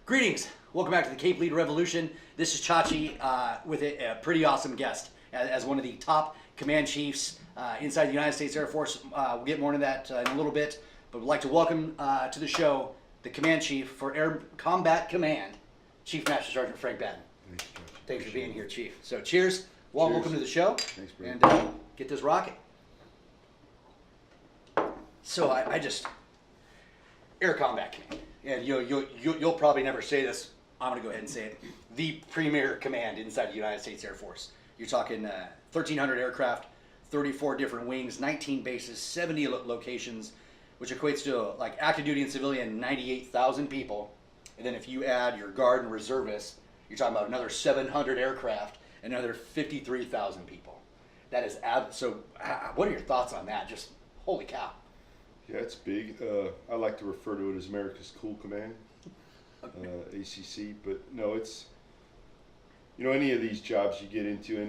Greetings. Welcome back to the Cape Lead Revolution. This is Chachi with a pretty awesome guest as one of the top command chiefs inside the United States Air Force. We'll get more into that in a little bit, but we'd like to welcome to the show the command chief for Air Combat Command, Chief Master Sergeant Frank Batten. Thanks, Chachi. Thanks for being here, Chief. So cheers. Welcome to the show. Thanks, bro. And get this rocking. So I just Air Combat Command, and you'll probably never say this. I'm going to go ahead and say it. The premier command inside the United States Air Force. You're talking 1,300 aircraft, 34 different wings, 19 bases, 70 locations, which equates to like active duty and civilian 98,000 people. And then if you add your guard and reservists, you're talking about another 700 aircraft, another 53,000 people. That is so. What are your thoughts on that? Just holy cow. Yeah, it's big. I like to refer to it as America's Cool Command, ACC. But no, it's, any of these jobs you get into,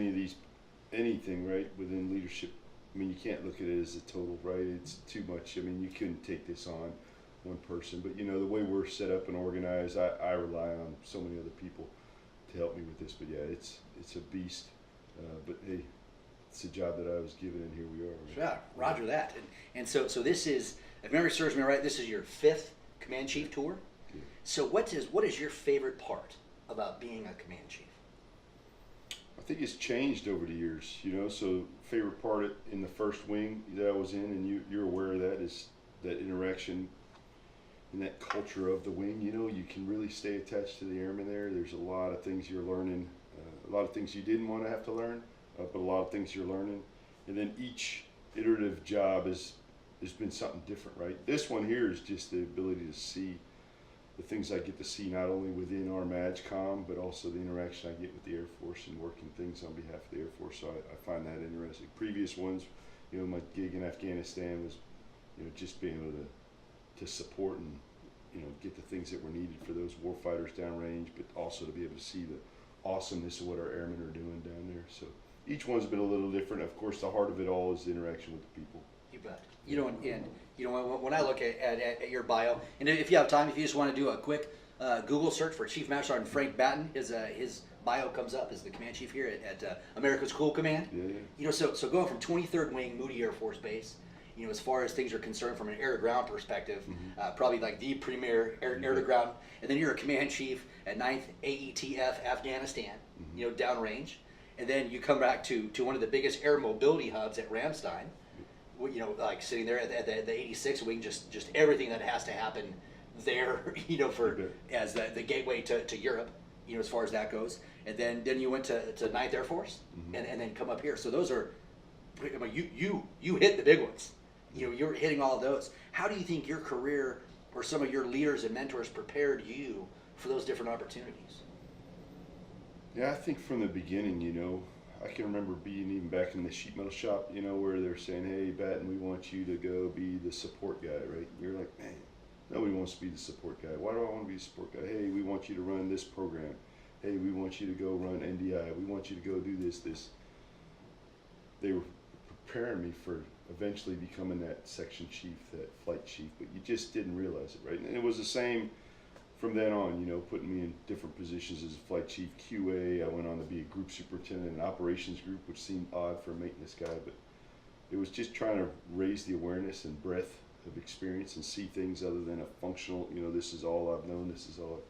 anything, right, within leadership, I mean, you can't look at it as a total, right? It's too much. I mean, you couldn't take this on one person. But, the way we're set up and organized, I rely on so many other people to help me with this. But, yeah, it's a beast. But, hey, it's a job that I was given, and here we are. Right? Yeah, roger that. And so this is, if memory serves me right, this is your 5th command chief tour. Yeah. So what is your favorite part about being a command chief? I think it's changed over the years, so favorite part in the first wing that I was in, and you're aware of that, is that interaction and that culture of the wing. You can really stay attached to the airmen there. There's a lot of things you're learning, a lot of things you didn't want to have to learn, but a lot of things you're learning. And then each iterative job has been something different, right? This one here is just the ability to see the things I get to see, not only within our MAGCOM, but also the interaction I get with the Air Force and working things on behalf of the Air Force. So I find that interesting. Previous ones, my gig in Afghanistan was, just being able to support and, get the things that were needed for those warfighters downrange, but also to be able to see the awesomeness of what our airmen are doing down there. So each one's been a little different. Of course, the heart of it all is the interaction with the people. You bet. When I look at your bio, and if you have time, if you just want to do a quick Google search for Chief Master Sergeant Frank Batten, his bio comes up as the command chief here at America's Cool Command. Yeah. So going from 23rd Wing, Moody Air Force Base, as far as things are concerned from an air-to-ground perspective, probably like the premier air-to-ground, and then you're a command chief at 9th AETF Afghanistan, downrange. And then you come back to one of the biggest air mobility hubs at Ramstein, like sitting there at the 86 wing, just everything that has to happen there, as the gateway to Europe, as far as that goes. And then you went to 9th Air Force, and then come up here. So those are, you hit the big ones. You're hitting all of those. How do you think your career or some of your leaders and mentors prepared you for those different opportunities? Yeah, I think from the beginning, I can remember being even back in the sheet metal shop, where they're saying, hey, Batten, we want you to go be the support guy, right? You're like, man, nobody wants to be the support guy. Why do I want to be the support guy? Hey, we want you to run this program. Hey, we want you to go run NDI. We want you to go do this. They were preparing me for eventually becoming that section chief, that flight chief, but you just didn't realize it, right? And it was the same from then on, putting me in different positions as a flight chief, QA. I went on to be a group superintendent in operations group, which seemed odd for a maintenance guy, but it was just trying to raise the awareness and breadth of experience and see things other than a functional, this is all I've known, this is all.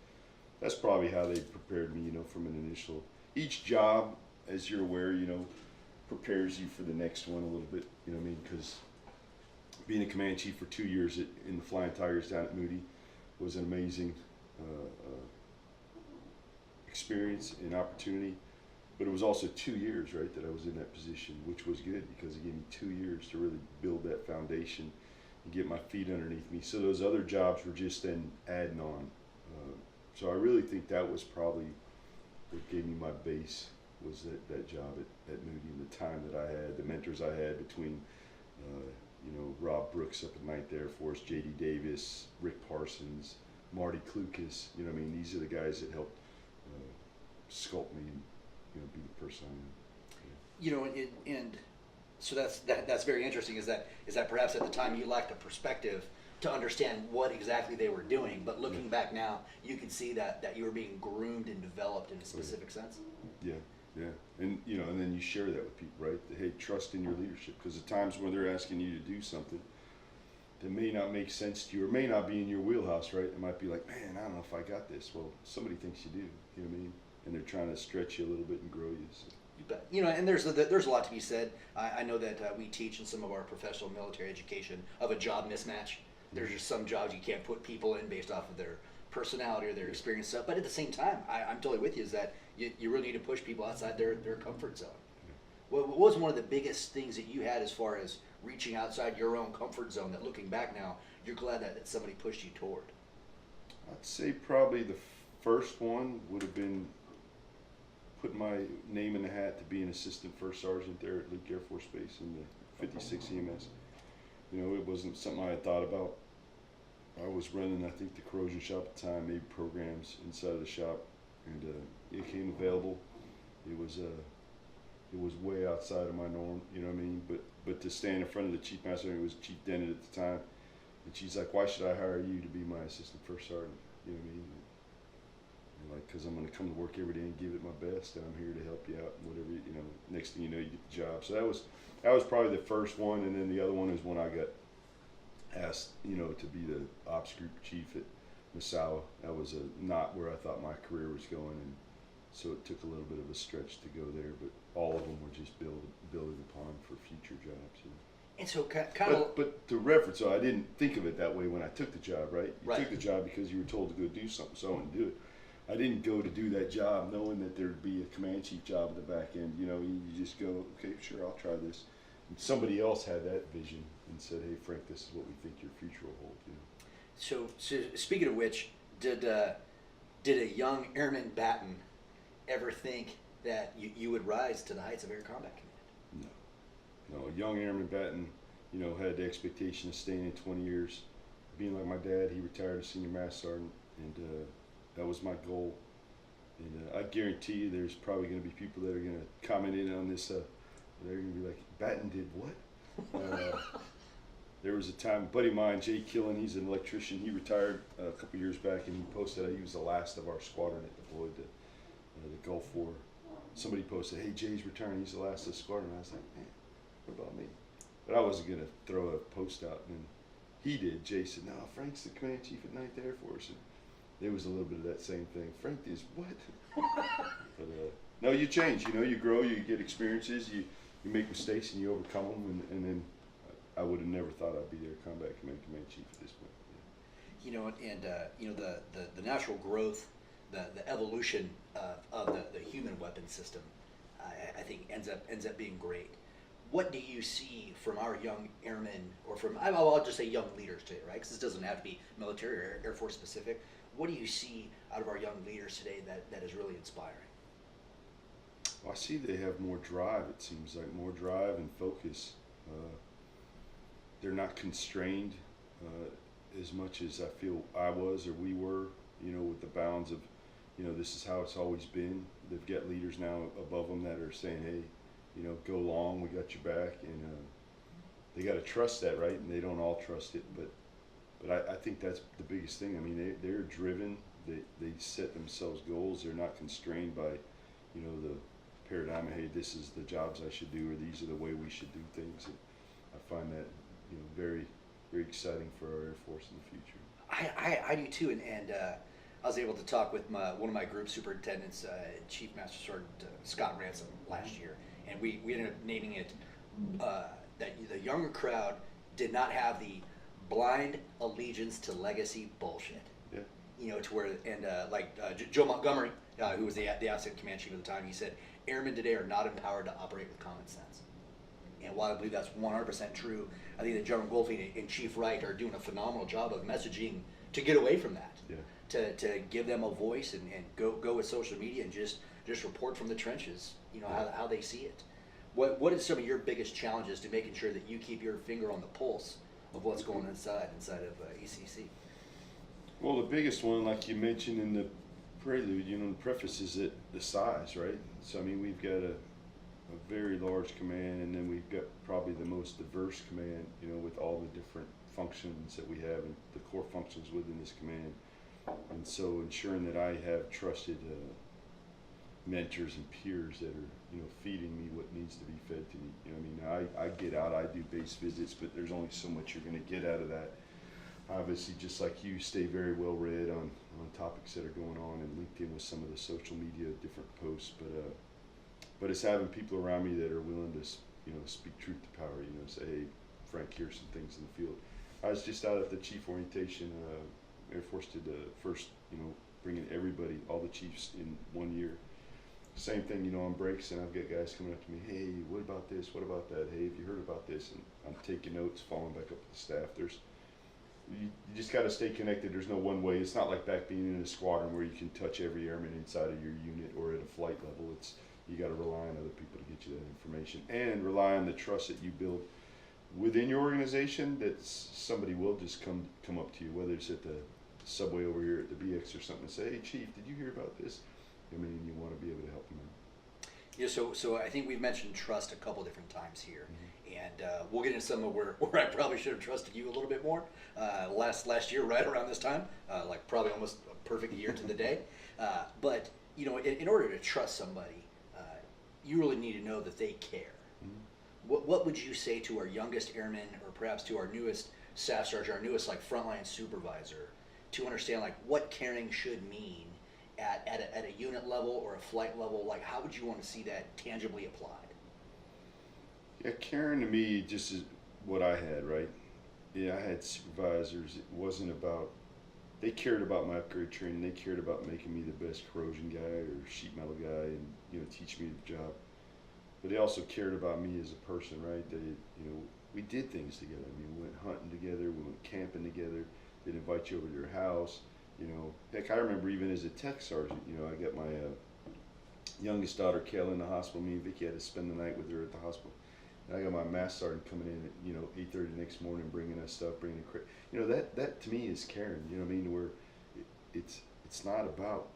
That's probably how they prepared me, from an initial. Each job, as you're aware, prepares you for the next one a little bit, because being a command chief for 2 years in the Flying Tigers down at Moody was an amazing experience and opportunity, but it was also 2 years, right, that I was in that position, which was good because it gave me 2 years to really build that foundation and get my feet underneath me. So those other jobs were just then adding on. So I really think that was probably what gave me my base, was that job at Moody, and the time that I had, the mentors I had between Rob Brooks up at 9th Air Force, J.D. Davis, Rick Parsons, Marty Klukas, these are the guys that helped sculpt me and, be the person I am. And So that's very interesting. Is that perhaps at the time you lacked a perspective to understand what exactly they were doing, but looking back now, you can see that you were being groomed and developed in a specific sense. Yeah, yeah, and and then you share that with people, right? Hey, trust in your leadership, because at times when they're asking you to do something that may not make sense to you or may not be in your wheelhouse, right? It might be like, man, I don't know if I got this. Well, somebody thinks you do. You know what I mean? And they're trying to stretch you a little bit and grow you. So. You bet. And there's a lot to be said. I know that we teach in some of our professional military education of a job mismatch. There's just some jobs you can't put people in based off of their personality or their experience stuff. But at the same time, I'm totally with you, is that you really need to push people outside their comfort zone. What was one of the biggest things that you had as far as reaching outside your own comfort zone that looking back now, you're glad that somebody pushed you toward? I'd say probably the first one would have been putting my name in the hat to be an assistant first sergeant there at Luke Air Force Base in the 56 CMS. It wasn't something I had thought about. I was running, I think, the corrosion shop at the time, made programs inside of the shop, and it came available. It was way outside of my norm, you know what I mean? But to stand in front of the chief master, it was Chief Dennett at the time, and she's like, "Why should I hire you to be my assistant first sergeant?" You know what I mean? And like, because I'm going to come to work every day and give it my best, and I'm here to help you out, and whatever. Next thing you know, you get the job. So that was probably the first one, and then the other one is when I got asked, to be the ops group chief at Misawa. That was not where I thought my career was going, and so it took a little bit of a stretch to go there, but all of them were just building upon for future jobs. And so kind of. But to reference, so I didn't think of it that way when I took the job, right? You Right. took the job because you were told to go do something, so I went and do it. I didn't go to do that job knowing that there'd be a command chief job at the back end. You just go, okay, sure, I'll try this. And somebody else had that vision and said, hey, Frank, this is what we think your future will hold. So speaking of which, did a young Airman Batten ever think that you would rise to the heights of Air Combat Command? No, a young Airman Batten, had the expectation of staying in 20 years, being like my dad. He retired as senior master sergeant, and that was my goal. And I guarantee you, there's probably going to be people that are going to comment in on this. They're going to be like, Batten did what? There was a time, a buddy of mine, Jay Killen, he's an electrician. He retired a couple years back, and he posted that he was the last of our squadron that deployed to the Gulf War. Somebody posted, hey, Jay's retiring, he's the last of the squadron. I was like, man, what about me? But I wasn't going to throw a post out. And he did. Jay said, no, Frank's the command chief at 9th Air Force. And there was a little bit of that same thing. Frank is what? But no, you change. You grow, you get experiences, you make mistakes, and you overcome them. And then I would have never thought I'd be their combat command chief at this point. Yeah. The natural growth, the evolution of the human weapon system, I think ends up being great. What do you see from our young airmen, or from, I'll just say young leaders today, right? Because this doesn't have to be military or Air Force specific. What do you see out of our young leaders today that is really inspiring? Well, I see they have more drive. It seems like more drive and focus. They're not constrained as much as I feel I was or we were, with the bounds of, this is how it's always been. They've got leaders now above them that are saying, hey, go long, we got your back. And they got to trust that, right? And they don't all trust it, but I think that's the biggest thing. I mean, they're driven. They set themselves goals. They're not constrained by, the paradigm of, hey, this is the jobs I should do, or these are the way we should do things. And I find that, very, very exciting for our Air Force in the future. I do too, and I was able to talk with one of my group superintendents, Chief Master Sergeant Scott Ransom, last year, and we ended up naming it that the younger crowd did not have the blind allegiance to legacy bullshit. Yeah. To where, and Joe Montgomery, who was the outstanding command chief at the time, he said, airmen today are not empowered to operate with common sense. And while I believe that's 100% true, I think that General Goldfein and Chief Wright are doing a phenomenal job of messaging to get away from that. Yeah. To give them a voice and go with social media and just report from the trenches, how they see it. What is some of your biggest challenges to making sure that you keep your finger on the pulse of what's going inside of ECC? Well, the biggest one, like you mentioned in the prelude, the preface, is that the size, right? So I mean, we've got a very large command, and then we've got probably the most diverse command, you know, with all the different functions that we have and the core functions within this command. And so ensuring that I have trusted mentors and peers that are, you know, feeding me what needs to be fed to me. You know, I mean, I get out, I do base visits, but there's only so much you're going to get out of that. Obviously, just like you, stay very well read on topics that are going on, and LinkedIn with some of the social media, different posts. But it's having people around me that are willing to, you know, speak truth to power. You know, say, hey, Frank, here's some things in the field. I was just out at the chief orientation. Air Force did the first, you know, bringing everybody, all the chiefs in 1 year. Same thing, you know, on breaks, and I've got guys coming up to me, hey, what about this? What about that? Hey, have you heard about this? And I'm taking notes, following back up with the staff. You just got to stay connected. There's no one way. It's not like back being in a squadron where you can touch every airman inside of your unit or at a flight level. You got to rely on other people to get you that information, and rely on the trust that you build within your organization, that somebody will just come up to you, whether it's at the subway over here at the BX or something, and say, hey, Chief, did you hear about this? I mean, you want to be able to help them out. Yeah, so I think we've mentioned trust a couple different times here, and we'll get into some of where I probably should have trusted you a little bit more. Last year, right around this time, like probably almost a perfect year to the day. But you know, in order to trust somebody, you really need to know that they care. What would you say to our youngest airman, or perhaps to our newest staff sergeant, our newest like frontline supervisor, to understand like what caring should mean at a unit level or a flight level? Like, how would you want to see that tangibly applied? Yeah, caring to me just is what I had, right? Yeah, I had supervisors. It wasn't about, they cared about my upgrade training. They cared about making me the best corrosion guy or sheet metal guy, and, you know, teach me the job. But they also cared about me as a person, right? They, you know, we did things together. I mean, we went hunting together, we went camping together. They'd invite you over to their house. You know, heck, I remember even as a tech sergeant, you know, I got my youngest daughter, Kayla, in the hospital. Me and Vicky had to spend the night with her at the hospital. And I got my Master Sergeant coming in at, you know, 8:30 the next morning, bringing us stuff, bringing it. You know, that to me is caring. You know what I mean? Where it's not about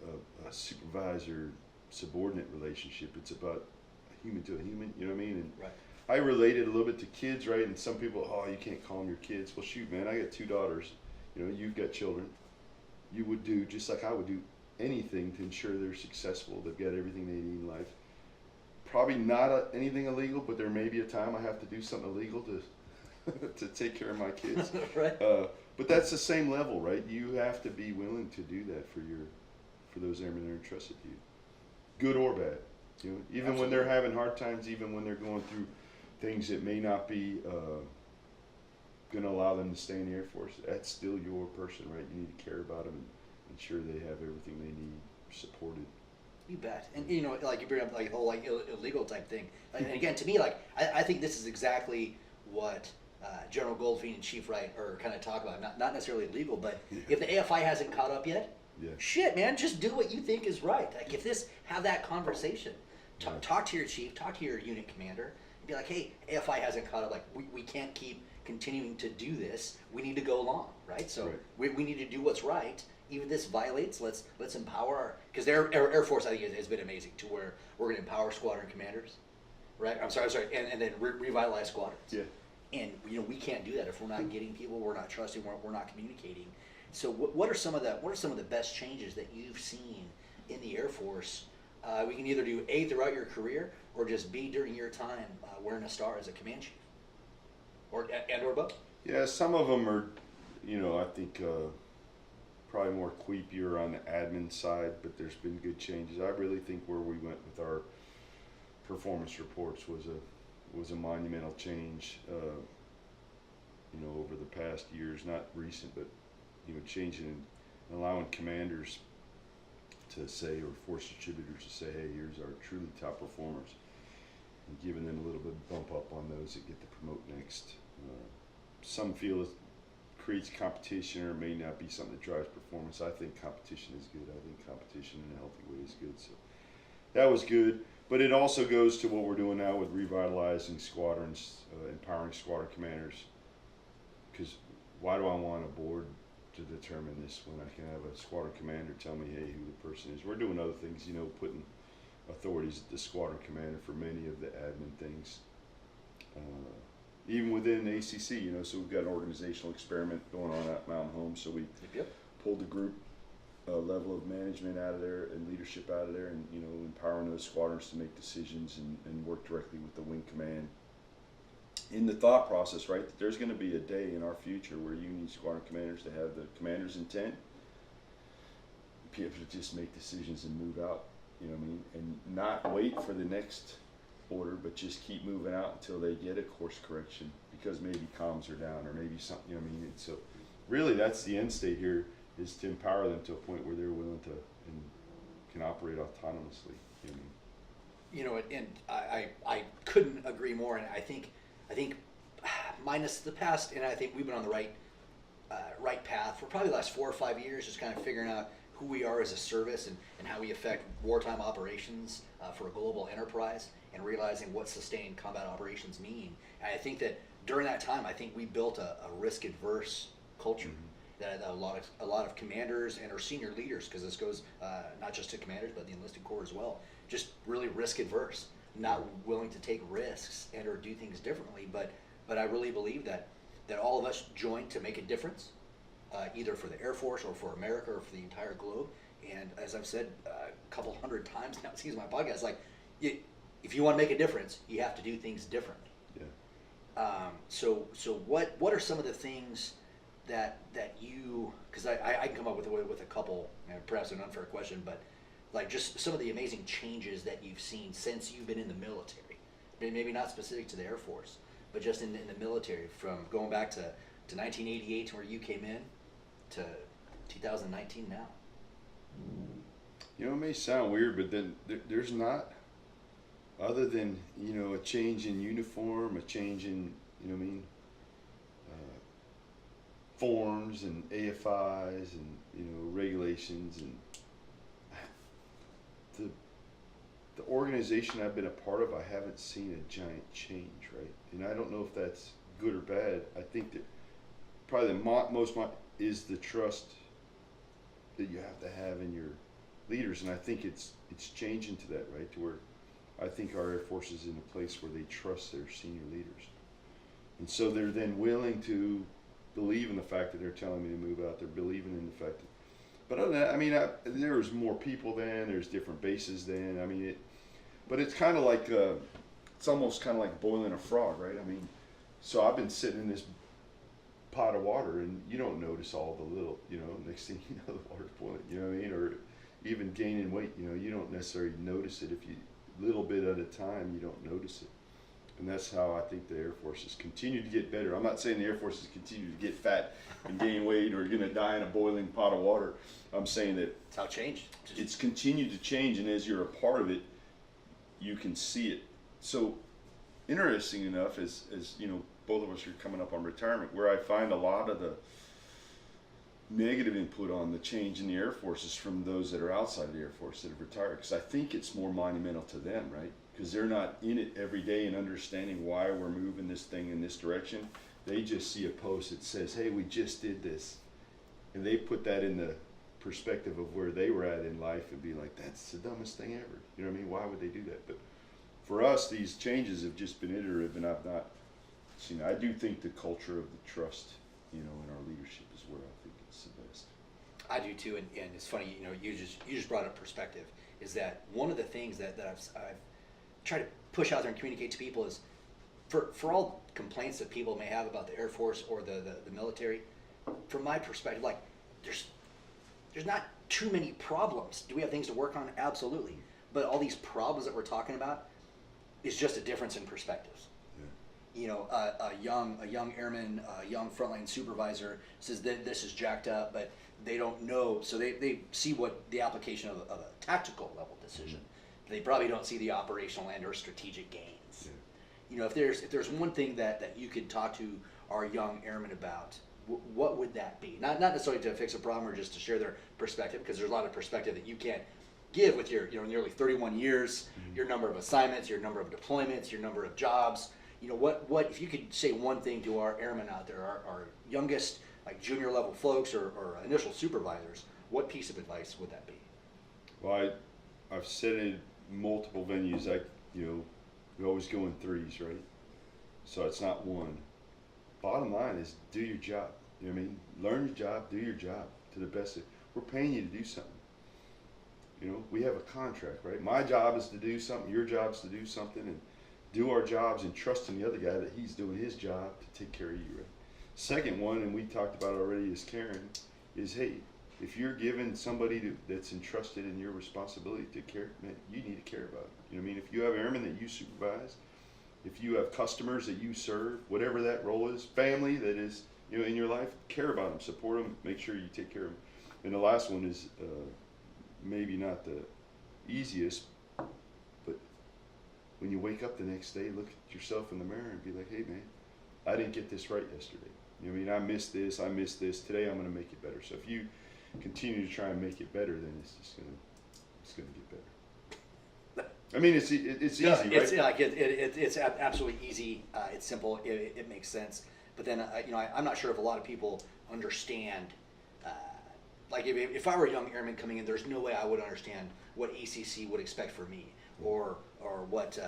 a supervisor subordinate relationship. It's about a human to a human. You know what I mean? And Right. I related a little bit to kids, right? And some people, oh, you can't call them your kids. Well, shoot, man, I got 2 daughters. You know, you've got children. You would do just like I would do anything to ensure they're successful. They've got everything they need in life. Probably not anything illegal, but there may be a time I have to do something illegal to take care of my kids. Right. But that's the same level, right? You have to be willing to do that for those airmen that are entrusted to you, good or bad. You know, even Absolutely. when they're having hard times, even when they're going through things that may not be going to allow them to stay in the Air Force, that's still your person, right? You need to care about them and ensure they have everything they need supported. You bet. And you know, like you bring up like the whole like illegal type thing. And again, to me, like I think this is exactly what General Goldfein and Chief Wright are kind of talking about. Not necessarily illegal, but if the AFI hasn't caught up yet, shit, man, just do what you think is right. Like if this, have that conversation. Talk to your chief, talk to your unit commander, and be like, hey, AFI hasn't caught up. Like we can't keep continuing to do this. We need to go along, right? So we need to do what's right. Even this violates, let's empower because their Air Force, I think, has been amazing to where we're going to empower squadron commanders, right? I'm sorry, and then revitalize squadrons. Yeah. And you know, we can't do that if we're not getting people, we're not trusting, we're not communicating. So what are some of the best changes that you've seen in the Air Force? We can either do A, throughout your career, or just B, during your time wearing a star as a command chief, or both. Yeah, some of them are, you know, I think probably more creepier on the admin side, but there's been good changes. I really think where we went with our performance reports was a monumental change. You know, over the past years, not recent, but you know, changing and allowing commanders to say, or force distributors to say, hey, here's our truly top performers, and giving them a little bit of bump up on those that get to promote next. Some feel it creates competition, or it may not be something that drives performance. I think competition is good. I think competition in a healthy way is good. So that was good. But it also goes to what we're doing now with revitalizing squadrons, empowering squadron commanders. Because why do I want a board to determine this when I can have a squadron commander tell me, hey, who the person is? We're doing other things, you know, putting authorities at the squadron commander for many of the admin things. Even within the ACC, you know, so we've got an organizational experiment going on at Mountain Home. So we pulled the group level of management out of there and leadership out of there, and, you know, empowering those squadrons to make decisions and work directly with the wing command. In the thought process, right, that there's going to be a day in our future where you need squadron commanders to have the commander's intent, be able to just make decisions and move out, you know what I mean, and not wait for the next order, but just keep moving out until they get a course correction because maybe comms are down or maybe something, you know what I mean. And so really that's the end state here, is to empower them to a point where they're willing to and can operate autonomously, you know what I mean. You know, and I couldn't agree more, and I think minus the past, and I think we've been on the right path for probably the last 4 or 5 years, just kind of figuring out who we are as a service and how we affect wartime operations for a global enterprise, and realizing what sustained combat operations mean. And I think that during that time, I think we built a risk-adverse culture. That a lot of commanders and our senior leaders, because this goes not just to commanders but the enlisted corps as well, just really risk-adverse, not willing to take risks and or do things differently. But I really believe that all of us joined to make a difference, either for the Air Force or for America or for the entire globe. And as I've said a couple hundred times now, excuse my podcast, like, if you want to make a difference, you have to do things differently. Yeah. So what are some of the things that you, because I can come up with a couple, perhaps an unfair question, but like just some of the amazing changes that you've seen since you've been in the military, maybe not specific to the Air Force, but just in the military, from going back to 1988 to where you came in to 2019 now. You know, it may sound weird, but then there's not, other than, you know, a change in uniform, a change in, you know what I mean, forms and AFIs and, you know, regulations, and the organization I've been a part of, I haven't seen a giant change, right? And I don't know if that's good or bad. I think that probably the is the trust that you have to have in your leaders, and I think it's changing to that, right? To where I think our Air Force is in a place where they trust their senior leaders, and so they're then willing to believe in the fact that they're telling me to move out. They're believing in the fact that, but other than that, I mean, there's more people then, there's different bases then. I mean, but it's kind of like, it's almost kind of like boiling a frog, right? I mean, so I've been sitting in this pot of water, and you don't notice all the little, you know, next thing you know, the water's boiling, you know what I mean? Or even gaining weight, you know, you don't necessarily notice it. If you, little bit at a time, you don't notice it. And that's how I think the Air Force has continued to get better. I'm not saying the Air Force has continued to get fat and gain weight or going to die in a boiling pot of water. I'm saying that it's how it changed. It's continued to change, and as you're a part of it, you can see it. So interesting enough, as you know, both of us are coming up on retirement, where I find a lot of the negative input on the change in the Air Force is from those that are outside the Air Force that have retired, because I think it's more monumental to them, right? Because they're not in it every day and understanding why we're moving this thing in this direction. They just see a post that says, hey, we just did this. And they put that in the perspective of where they were at in life and be like, that's the dumbest thing ever. You know what I mean? Why would they do that? But for us, these changes have just been iterative, and I've not seen, I do think the culture of the trust, you know, in our leadership is where I think it's the best. I do too, and it's funny, you know, you just brought up perspective, is that one of the things that I've tried to push out there and communicate to people is, for all complaints that people may have about the Air Force or the military, from my perspective, like, there's not too many problems. Do we have things to work on? Absolutely. But all these problems that we're talking about is just a difference in perspectives. Yeah. You know, a young airman, a young frontline supervisor says that this is jacked up, but they don't know. So they see what the application of a tactical level decision. Mm-hmm. They probably don't see the operational and or strategic gains. Yeah. You know, if there's one thing that you could talk to our young airmen about, what would that be? Not necessarily to fix a problem or just to share their perspective, because there's a lot of perspective that you can't give with your, you know, nearly 31 years, mm-hmm. your number of assignments, your number of deployments, your number of jobs. You know, what if you could say one thing to our airmen out there, our youngest, like junior level folks or initial supervisors, what piece of advice would that be? Well, I've said it multiple venues. We always go in threes, right? So it's not one. Bottom line is do your job. You know what I mean? Learn your job, do your job to the best. We're paying you to do something. You know, we have a contract, right? My job is to do something, your job is to do something, and do our jobs and trust in the other guy that he's doing his job to take care of you, right? Second one, and we talked about already, is Karen, is hey, if you're giving somebody that's entrusted in your responsibility to care, man, you need to care about it. You know what I mean? If you have airmen that you supervise, if you have customers that you serve, whatever that role is, family that is, you know, in your life, care about them, support them, make sure you take care of them. And the last one is maybe not the easiest, but when you wake up the next day, look at yourself in the mirror and be like, hey man, I didn't get this right yesterday. You know what I mean? I missed this. Today I'm going to make it better. So if you continue to try and make it better, then it's going to get better. I mean, it's easy, right? It's like it's absolutely easy. It's simple. It makes sense. But then I'm not sure if a lot of people understand. Like if I were a young airman coming in, there's no way I would understand what ACC would expect for me, or what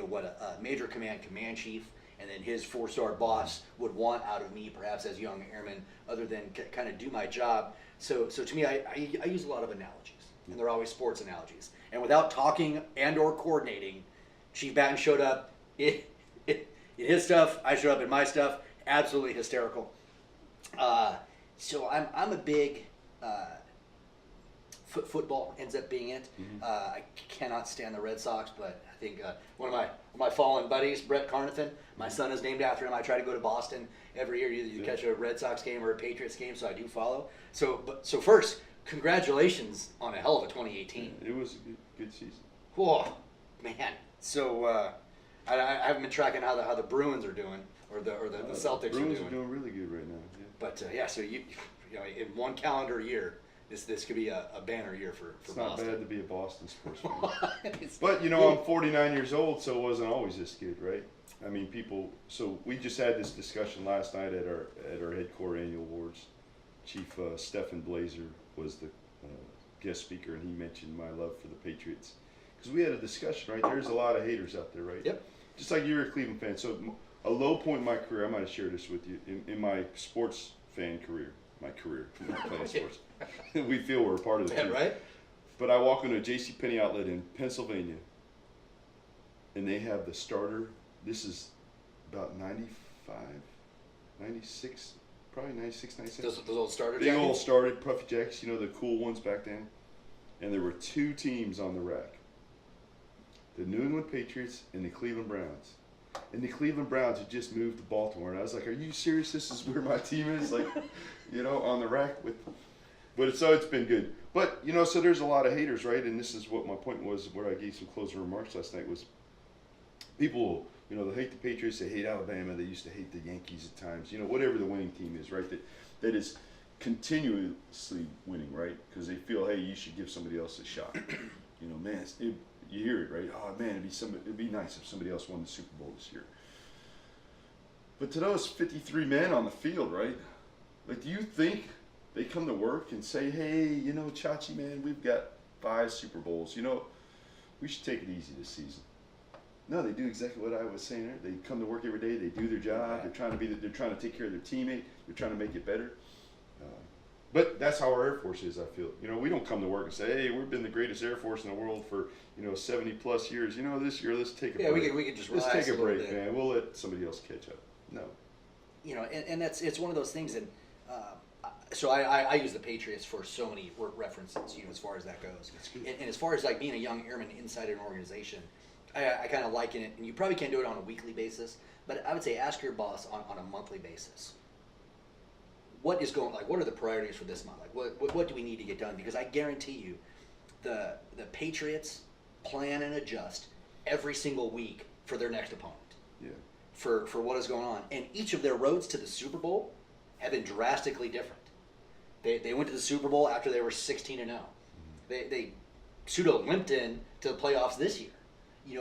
what a major command chief and then his 4-star boss would want out of me, perhaps as a young airman, other than kind of do my job. So to me, I use a lot of analogies, and they're always sports analogies. And without talking and or coordinating, Chief Batten showed up in his stuff. I showed up in my stuff. Absolutely hysterical. So I'm a big football ends up being it. Mm-hmm. I cannot stand the Red Sox, but I think one of my fallen buddies, Brett Carnathan, my son is named after him. I try to go to Boston every year. You catch a Red Sox game or a Patriots game, so I do follow. So first, congratulations on a hell of a 2018. It was a good season. Whoa, man. So I haven't been tracking how the Bruins are doing, or the Celtics Bruins are doing. are doing really good right now. Yeah. But so you in one calendar year, this could be a banner year for It's Boston. not bad to be a Boston sports fan. But I'm 49 years old, so it wasn't always this good, right? I mean, so we just had this discussion last night at our headquarters annual awards. Chief Stephen Blazer was the guest speaker, and he mentioned my love for the Patriots. Because we had a discussion, right? There's a lot of haters out there, right? Yep. Just like you're a Cleveland fan. So a low point in my career, I might have shared this with you, in my sports fan career. I'm not playing sports. We feel we're a part of the team. Right? But I walk into a JCPenney outlet in Pennsylvania, and they have the starter. This is about 95, 96, probably 96, 97. Those old starter Big jackets? old started puffy jackets, the cool ones back then. And there were two teams on the rack. The New England Patriots and the Cleveland Browns. And the Cleveland Browns had just moved to Baltimore. And I was like, are you serious? This is where my team is? Like, on the rack with... But it's been good. But, so there's a lot of haters, right? And this is what my point was, where I gave some closing remarks last night, was people, they hate the Patriots, they hate Alabama, they used to hate the Yankees at times, whatever the winning team is, right? That is continuously winning, right? Because they feel, hey, you should give somebody else a shot. Man, you hear it, right? Oh man, it'd be nice if somebody else won the Super Bowl this year. But to those 53 men on the field, right? Like, do you think they come to work and say, hey, Chachi, man, we've got 5 Super Bowls. We should take it easy this season. No, they do exactly what I was saying. They come to work every day. They do their job. They're trying to take care of their teammate. They're trying to make it better. But that's how our Air Force is, I feel. We don't come to work and say, hey, we've been the greatest Air Force in the world for 70 plus years. This year, let's take a break. Yeah, we could just let's relax take a break, bit. man. We'll let somebody else catch up. No. And it's one of those things, and so I use the Patriots for so many references, as far as that goes. And as far as like being a young airman inside an organization, I kind of liken it, and you probably can't do it on a weekly basis, but I would say ask your boss on a monthly basis. What are the priorities for this month? Like what do we need to get done? Because I guarantee you, the Patriots plan and adjust every single week for their next opponent. Yeah. For what is going on. And each of their roads to the Super Bowl have been drastically different. They went to the Super Bowl after they were 16-0. Mm-hmm. They pseudo-limped in to the playoffs this year,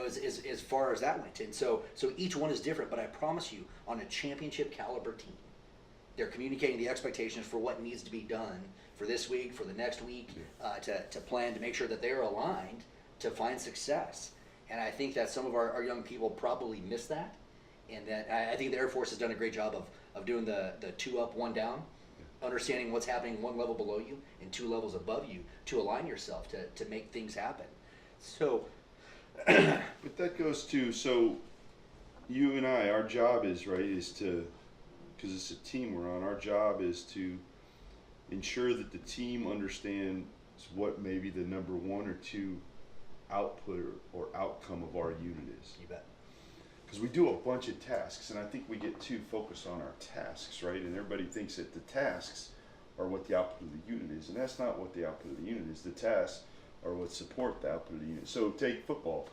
as far as that went. And so each one is different, but I promise you, on a championship caliber team, they're communicating the expectations for what needs to be done for this week, for the next week, to plan to make sure that they're aligned to find success. And I think that some of our young people probably miss that. And that I think the Air Force has done a great job of doing the 2 up, 1 down, understanding what's happening 1 level below you and 2 levels above you to align yourself to make things happen. So, but that goes to, so you and I, our job is, right, is to, because it's a team we're on, our job is to ensure that the team understands what maybe the number 1 or 2 output or outcome of our unit is. you bet. Because we do a bunch of tasks, and I think we get too focused on our tasks, right? And everybody thinks that the tasks are what the output of the unit is, and that's not what the output of the unit is. The tasks are what support the output of the unit. So take football,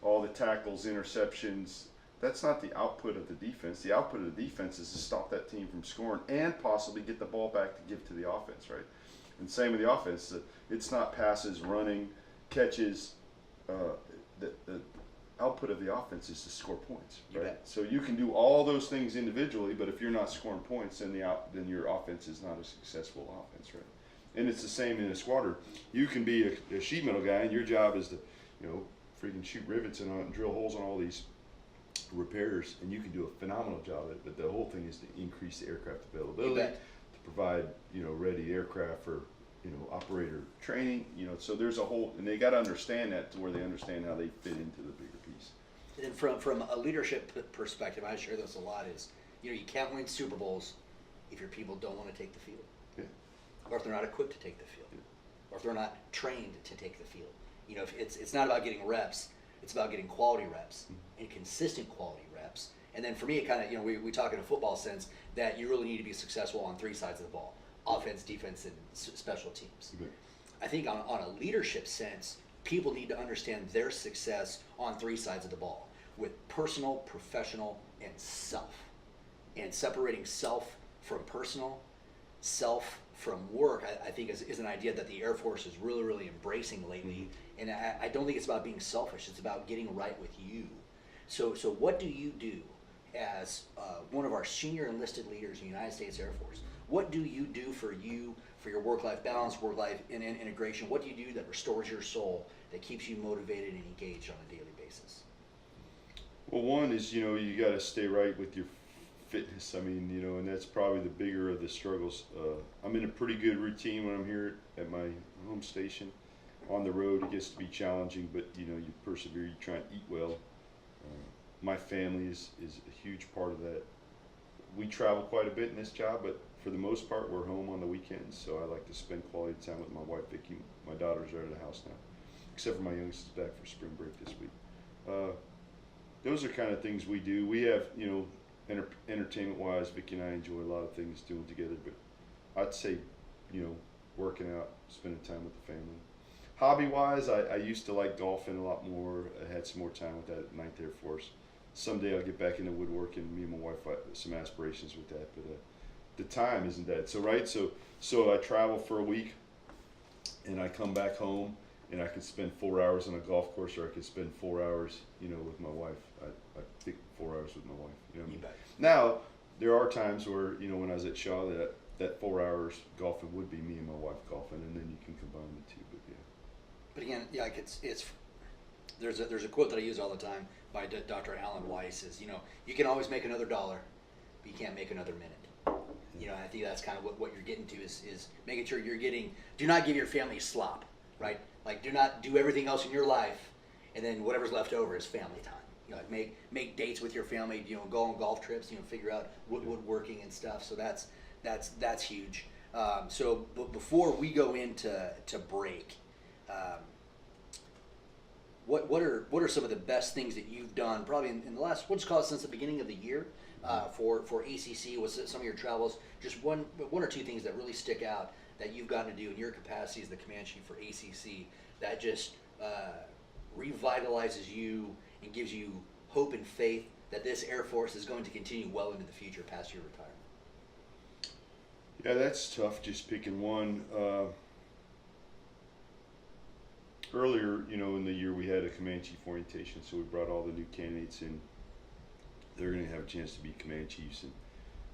all the tackles, interceptions, that's not the output of the defense. The output of the defense is to stop that team from scoring and possibly get the ball back to give to the offense, right? And same with the offense. It's not passes, running, catches. The output of the offense is to score points, right? So you can do all those things individually, but if you're not scoring points, then your offense is not a successful offense, right? And it's the same in a squadron. You can be a sheet metal guy, and your job is to, freaking shoot rivets and drill holes on all these repairs, and you can do a phenomenal job at it. But the whole thing is to increase the aircraft availability, to provide ready aircraft for operator training. So there's a whole, and they got to understand that to where they understand how they fit into the bigger piece. And from a leadership perspective, I share this a lot. Is you can't win Super Bowls if your people don't want to take the field, or if they're not equipped to take the field, or if they're not trained to take the field. If it's not about getting reps, it's about getting quality reps and consistent quality reps. And then for me, it kind of we talk in a football sense that you really need to be successful on 3 sides of the ball: offense, defense, and special teams. I think on a leadership sense, people need to understand their success on 3 sides of the ball, with personal, professional, and self. And separating self from personal, self from work, I think is an idea that the Air Force is really, really embracing lately. And I don't think it's about being selfish. It's about getting right with you. So what do you do as one of our senior enlisted leaders in the United States Air Force? What do you do for you, for your work-life balance, work-life integration? What do you do that restores your soul, that keeps you motivated and engaged on a daily basis? Well, one is, you got to stay right with your fitness. I mean, and that's probably the bigger of the struggles. I'm in a pretty good routine when I'm here at my home station. On the road, it gets to be challenging, but you persevere, you try and eat well. My family is a huge part of that. We travel quite a bit in this job, but for the most part, we're home on the weekends, so I like to spend quality time with my wife, Vicky. My daughters are at the house now, except for my youngest is back for spring break this week. Those are kind of things we do. We have, entertainment-wise, Vicky and I enjoy a lot of things doing together, but I'd say, working out, spending time with the family. Hobby-wise, I used to like golfing a lot more. I had some more time with that at 9th Air Force. Someday I'll get back into woodworking. Me and my wife have some aspirations with that, but the time isn't that. So I travel for a week, and I come back home, and I can spend 4 hours on a golf course, or I can spend 4 hours, with my wife. I pick 4 hours with my wife. You know what I mean? Now, there are times where, when I was at Shaw, that 4 hours golfing would be me and my wife golfing, and then you can combine the two. But yeah. But again, it's there's a quote that I use all the time by Dr. Alan Weiss is, you can always make another dollar, but you can't make another minute. I think that's kind of what you're getting to is making sure you're getting, do not give your family slop, right? Like, do not do everything else in your life, and then whatever's left over is family time. Make dates with your family, go on golf trips, figure out woodworking and stuff. So that's huge. So before we go into break, what are some of the best things that you've done probably in the last, we'll just call it since the beginning of the year, for ACC? Was some of your travels, just one or two things that really stick out that you've gotten to do in your capacity as the command chief for ACC that just revitalizes you and gives you hope and faith that this Air Force is going to continue well into the future past your retirement? Yeah, that's tough, just picking one. Earlier, in the year, we had a command chief orientation, so we brought all the new candidates in. They're going to have a chance to be command chiefs, and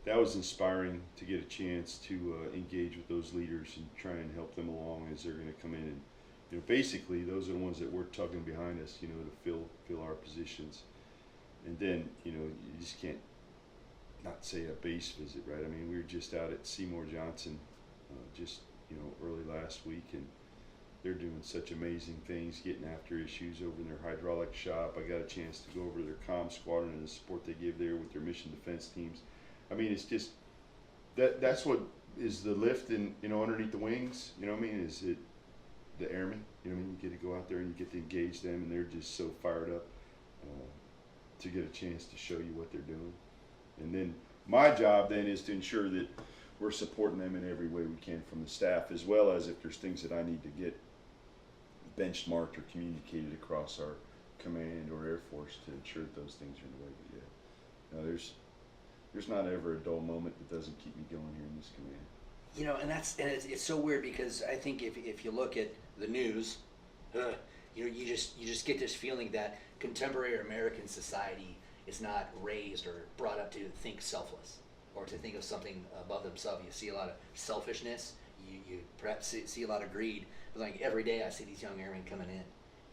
that was inspiring to get a chance to engage with those leaders and try and help them along as they're going to come in and you know, basically those are the ones that we're tugging behind us, you know, to fill our positions. And then, you know, you just can't not say a base visit, right? I mean, we were just out at Seymour Johnson, just, you know, early last week, and they're doing such amazing things, getting after issues over in their hydraulic shop. I got a chance to go over to their comm squadron and the support they give there with their mission defense teams. I mean, it's just that's what is the lift and, you know, underneath the wings, you know what I mean, is it the airmen, you know what I mean, you get to go out there and you get to engage them, and they're just so fired up to get a chance to show you what they're doing. And then my job then is to ensure that we're supporting them in every way we can from the staff, as well as if there's things that I need to get benchmarked or communicated across our command or Air Force to ensure that those things are in the way. But yeah, no, there's not ever a dull moment that doesn't keep me going here in this command. You know, and it's so weird, because I think if you look at the news, you know, you just get this feeling that contemporary American society is not raised or brought up to think selfless or to think of something above themselves. You see a lot of selfishness. You perhaps see a lot of greed. But like every day, I see these young airmen coming in,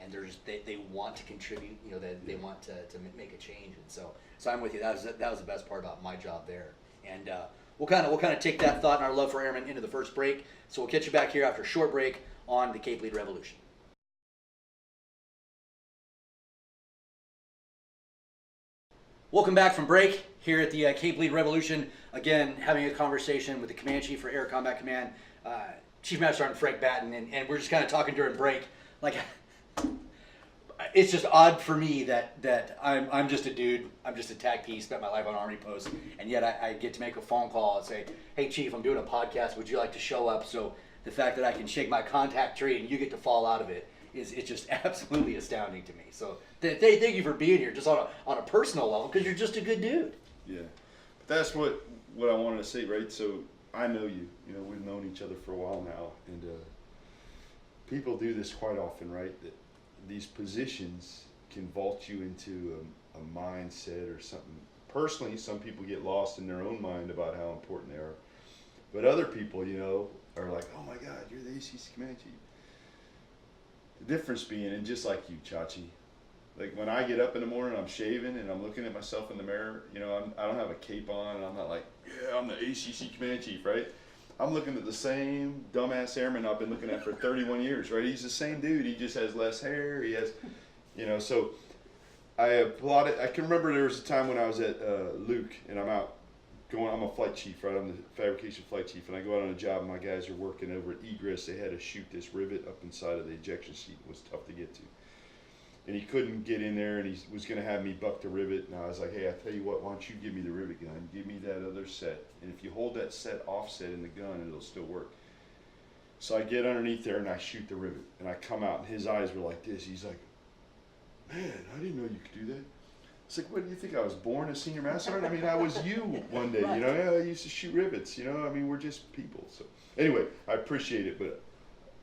and they want to contribute. You know, they want to make a change. And so I'm with you. That was the best part about my job there. And we'll kind of take that thought and our love for airmen into the first break. So we'll catch you back here after a short break on the Cape Lead Revolution. Welcome back from break here at the Cape Lead Revolution. Again, having a conversation with the Command Chief for Air Combat Command, Chief Master Sergeant Frank Batten, and we're just kind of talking during break. Like, it's just odd for me that I'm just a dude. I'm just a TAC piece, spent my life on Army post, and yet I get to make a phone call and say, "Hey Chief, I'm doing a podcast. Would you like to show up?" So the fact that I can shake my contact tree and you get to fall out of it it's just absolutely astounding to me. So thank you for being here, just on a personal level, because you're just a good dude. Yeah, but that's what I wanted to say, right? So I know you. You know, we've known each other for a while now, and people do this quite often, right? That these positions can vault you into a mindset or something. Personally, some people get lost in their own mind about how important they are, but other people, you know, are like, "Oh my God, you're the ACC Command Chief." The difference being, and just like you, Chachi, like when I get up in the morning, I'm shaving and I'm looking at myself in the mirror. You know, I don't have a cape on, and I'm not like, "Yeah, I'm the ACC Command Chief," right? I'm looking at the same dumbass airman I've been looking at for 31 years, right? He's the same dude. He just has less hair. He has, you know. So I applaud it. I can remember there was a time when I was at Luke, and I'm out going. I'm a flight chief, right? I'm the fabrication flight chief, and I go out on a job. And my guys are working over at egress. They had to shoot this rivet up inside of the ejection seat. It was tough to get to, and he couldn't get in there. And he was going to have me buck the rivet. And I was like, "Hey, I tell you what. Why don't you give me the rivet gun? Give me that other set. And if you hold that set offset in the gun, it'll still work." So I get underneath there and I shoot the rivet. And I come out, and his eyes were like this. He's like, "Man, I didn't know you could do that." It's like, what do you think? I was born a senior master sergeant? I mean, I was you one day, you know. Yeah, I used to shoot rivets, you know. I mean, we're just people. So anyway, I appreciate it, but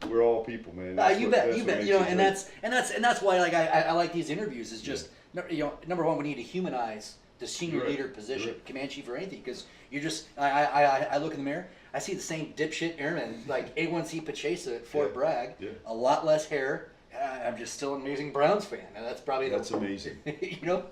we're all people, man. You bet. You know, and that's why like I like these interviews. Is just you know, number one, we need to humanize the senior leader position, command chief or anything, because you're just I look in the mirror, I see the same dipshit airman like A1C Pachesa at Fort Bragg, a lot less hair. I'm just still an amazing Browns fan, and that's probably amazing. You know,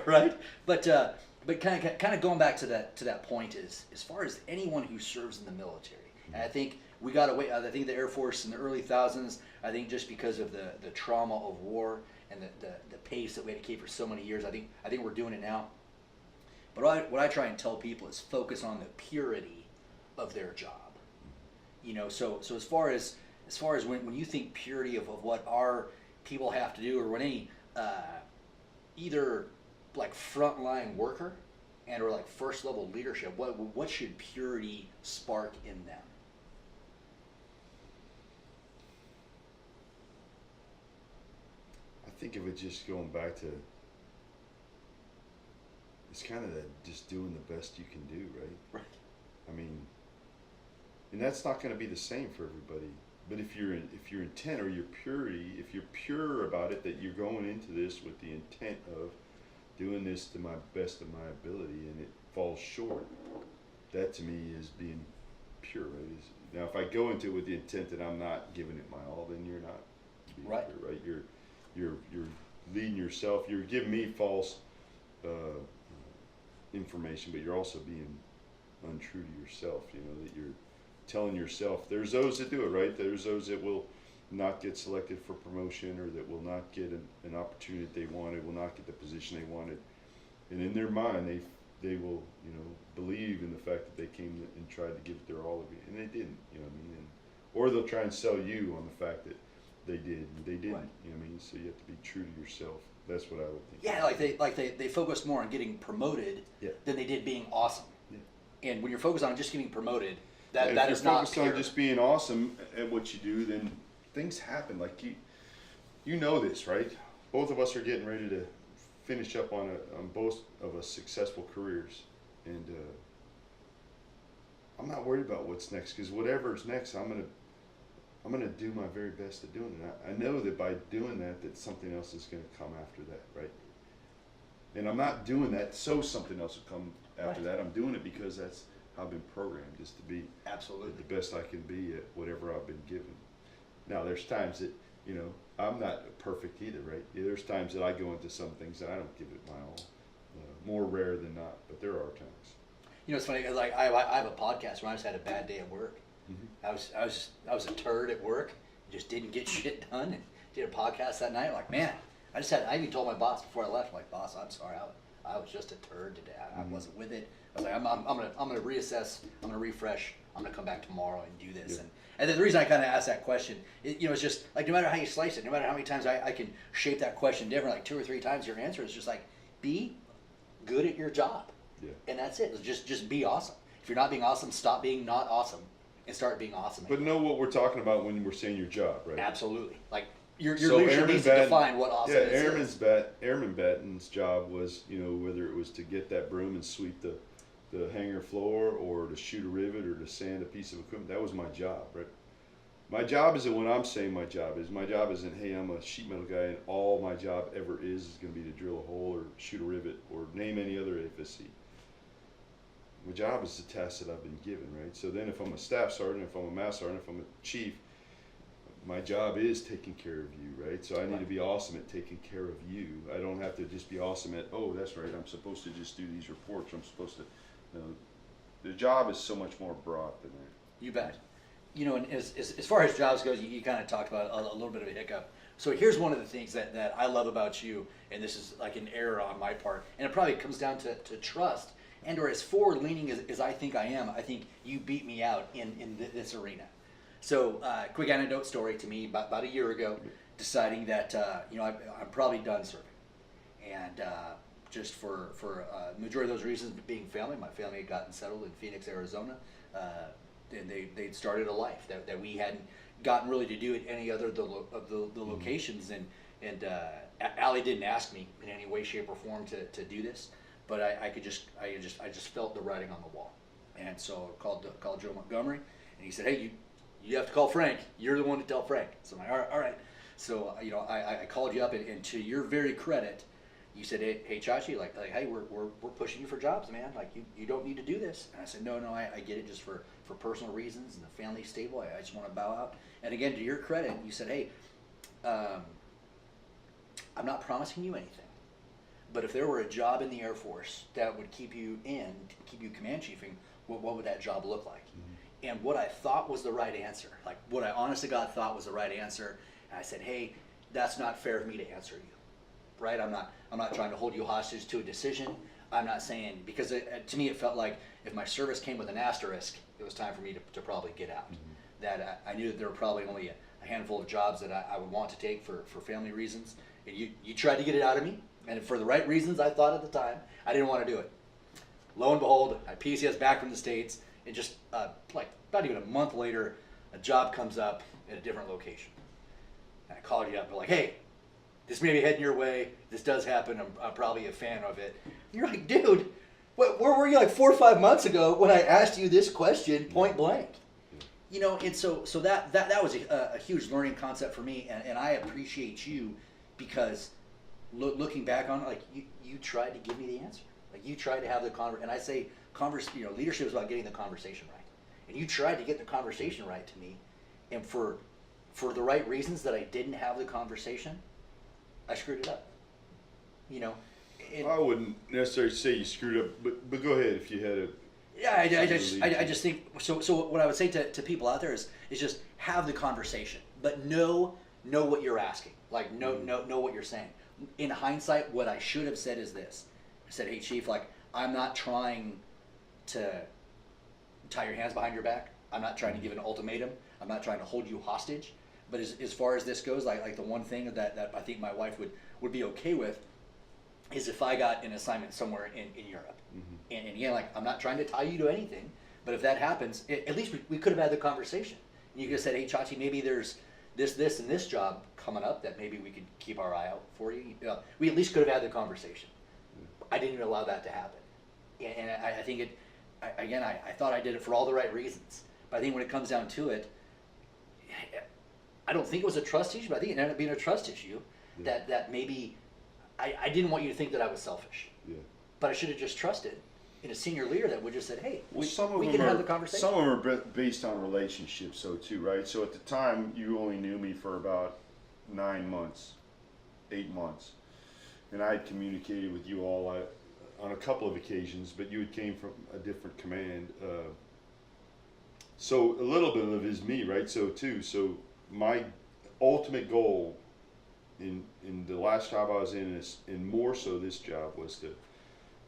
right? But kind of going back to that point is, as far as anyone who serves in the military, and I think we got away. I think the Air Force in the early thousands, I think just because of the trauma of war and the pace that we had to keep for so many years, I think we're doing it now. But what I try and tell people is focus on the purity of their job. You know, so as far as when you think purity of what our people have to do, or when any either like frontline worker and or like first level leadership, what should purity spark in them? I think of it just going back to, it's kind of that just doing the best you can do, right? Right. I mean, and that's not going to be the same for everybody. But if your intent or your purity, if you're pure about it, that you're going into this with the intent of doing this to my best of my ability, and it falls short, that to me is being pure, right? Now, if I go into it with the intent that I'm not giving it my all, then you're not being Right. pure, right? You're leading yourself. You're giving me false information, but you're also being untrue to yourself. You know, that you're telling yourself. There's those that do it, right? There's those that will not get selected for promotion, or that will not get an opportunity that they wanted, will not get the position they wanted, and in their mind they will, you know, believe in the fact that they came and tried to give it their all of you, and they didn't, you know what I mean? Or they'll try and sell you on the fact that they did, and they didn't, Right. you know what I mean? So you have to be true to yourself. That's what I would think. Yeah, like they focused more on getting promoted Yeah. than they did being awesome. Yeah. And when you're focused on just getting promoted, that If is you're not focused pure. on just being awesome at what you do, then things happen. Like you know this, right? Both of us are getting ready to finish up on both of us successful careers, and I'm not worried about what's next, because whatever's next, I'm gonna do my very best at doing it. I know that by doing that something else is gonna come after that, right? And I'm not doing that so something else will come after Right. that. I'm doing it because that's how I've been programmed, just to be Absolutely. the best I can be at whatever I've been given. Now, there's times that, you know, I'm not perfect either, right? Yeah, there's times that I go into some things and I don't give it my all. More rare than not, but there are times. You know, it's funny, 'cause like I have a podcast where I just had a bad day at work. Mm-hmm. I was a turd at work, just didn't get shit done, and did a podcast that night. Like, man, I even told my boss before I left, like, boss, I'm sorry, I was just a turd today. I wasn't with it. I was like, I'm gonna reassess, I'm gonna refresh, I'm gonna come back tomorrow and do this. Yeah. And then the reason I kind of asked that question, it's just like, no matter how you slice it, no matter how many times I can shape that question different, like 2 or 3 times, your answer is just like, be good at your job. Yeah. And that's it. Just be awesome. If you're not being awesome, stop being not awesome and start being awesome. But know what we're talking about when we're saying your job, right? Absolutely. Like your So leadership Airman needs to Batten- define what awesome is. Airman Batten's job was, you know, whether it was to get that broom and sweep the hangar floor, or to shoot a rivet, or to sand a piece of equipment. That was my job, right? My job isn't what I'm saying my job is. My job isn't, hey, I'm a sheet metal guy and all my job ever is going to be to drill a hole or shoot a rivet or name any other AFSC. My job is the task that I've been given, right? So then if I'm a staff sergeant, if I'm a master sergeant, if I'm a chief, my job is taking care of you, right? So I need to be awesome at taking care of you. I don't have to just be awesome at, oh, that's right, I'm supposed to just do these reports. I'm supposed to, you know, the job is so much more broad than that. You bet. You know, and as far as jobs goes, you kind of talked about a little bit of a hiccup. So here's one of the things that I love about you, and this is like an error on my part, and it probably comes down to trust, and or as forward-leaning as I think I am, I think you beat me out in this arena. So quick anecdote story to me, about a year ago, deciding that, you know, I'm probably done serving. And just for majority of those reasons being family, my family had gotten settled in Phoenix, Arizona, and they'd started a life that we hadn't gotten really to do at any other of the locations. And Allie didn't ask me in any way, shape, or form to do this, but I just felt the writing on the wall. And so I called Joe Montgomery, and he said, hey, you have to call Frank. You're the one to tell Frank. So I'm like, all right. So you know, I called you up, and to your very credit, you said, hey Chachi, like hey, we're pushing you for jobs, man. Like you don't need to do this. And I said, no, I get it, just for personal reasons and the family's stable. I just want to bow out. And again, to your credit, you said, hey, I'm not promising you anything, but if there were a job in the Air Force that would keep you command chiefing, what would that job look like? Mm-hmm. And what I thought was the right answer, like what I honestly God thought was the right answer, and I said, hey, that's not fair for me to answer you, right? I'm not trying to hold you hostage to a decision. I'm not saying, because to me it felt like if my service came with an asterisk, it was time for me to probably get out. Mm-hmm. That I knew that there were probably only a handful of jobs that I would want to take for family reasons. And you tried to get it out of me, and for the right reasons I thought at the time, I didn't want to do it. Lo and behold, I PCS back from the States, and just like not even a month later, a job comes up at a different location. And I called you up, and like, hey, this may be heading your way. This does happen. I'm probably a fan of it. And you're like, dude, where were you like 4 or 5 months ago when I asked you this question point blank? You know, and so that was a huge learning concept for me, and I appreciate you because looking back on it, like you tried to give me the answer. Like you tried to have the and I say leadership is about getting the conversation right. and you tried to get the conversation right to me, and for the right reasons that I didn't have the conversation, I screwed it up. You know, I wouldn't necessarily say you screwed up, but go ahead if you had a. Yeah, I just think so. So what I would say to people out there is just have the conversation, but know what you're asking. Like know what you're saying. In hindsight, what I should have said is this: I said, "Hey, Chief, like I'm not trying to tie your hands behind your back. I'm not trying to give an ultimatum. I'm not trying to hold you hostage. But as far as this goes, like the one thing that I think my wife would be okay with is if I got an assignment somewhere in Europe. And again, like I'm not trying to tie you to anything, but if that happens, at least we could have had the conversation. And you could have said, hey, Chachi, maybe there's this, and this job coming up that maybe we could keep our eye out for you. We at least could have had the conversation. I didn't even allow that to happen. And I think I thought I did it for all the right reasons. But I think when it comes down to it, I don't think it was a trust issue, but I think it ended up being a trust issue. Yeah. That maybe I didn't want you to think that I was selfish. Yeah. But I should have just trusted in a senior leader that would just said, hey, we can have the conversation. Some of them are based on relationships, so too, right? So at the time, you only knew me for about 9 months, 8 months. And I had communicated with you all on a couple of occasions, but you had came from a different command. So a little bit of it is me, right? So my ultimate goal in the last job I was in, and more so this job, was to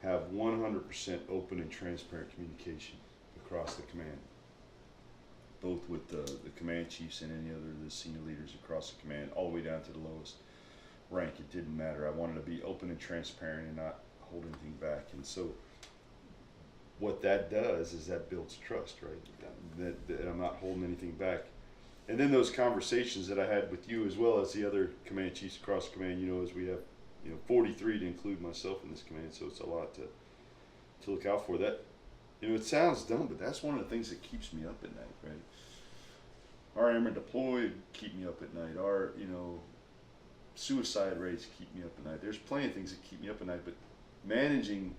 have 100% open and transparent communication across the command, both with the command chiefs and any other of the senior leaders across the command, all the way down to the lowest rank. It didn't matter. I wanted to be open and transparent and not hold anything back. And so what that does is that builds trust, right? That I'm not holding anything back. And then those conversations that I had with you, as well as the other command chiefs across the command, as we have 43 to include myself in this command, so it's a lot to look out for. That, it sounds dumb, but that's one of the things that keeps me up at night, right? Our airmen deployed keep me up at night. Our, suicide rates keep me up at night. There's plenty of things that keep me up at night, but managing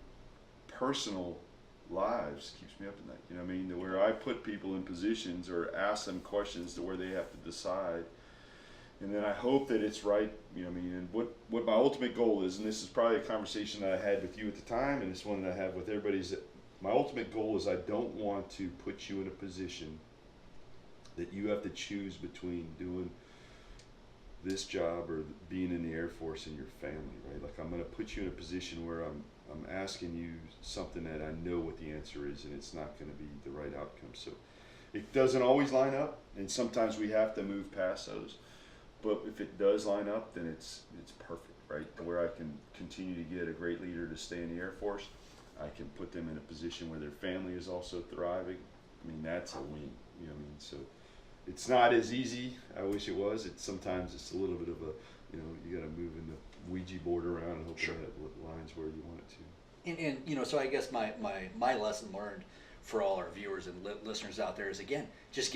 personal lives keeps me up at night. You know what I mean? Where I put people in positions or ask them questions to where they have to decide. And then I hope that it's right, and what my ultimate goal is, and this is probably a conversation that I had with you at the time, and it's one that I have with everybody, is that my ultimate goal is I don't want to put you in a position that you have to choose between doing this job or being in the Air Force and your family, right? Like I'm going to put you in a position where I'm asking you something that I know what the answer is, and it's not going to be the right outcome. So it doesn't always line up, and sometimes we have to move past those. But if it does line up, then it's perfect, right? Where I can continue to get a great leader to stay in the Air Force. I can put them in a position where their family is also thriving. I mean, that's a win, So it's not as easy. I wish it was. Sometimes it's a little bit of a, you got to move in the Ouija board around and hope that it lines where you want it to. And so I guess my lesson learned for all our viewers and listeners out there is, again, just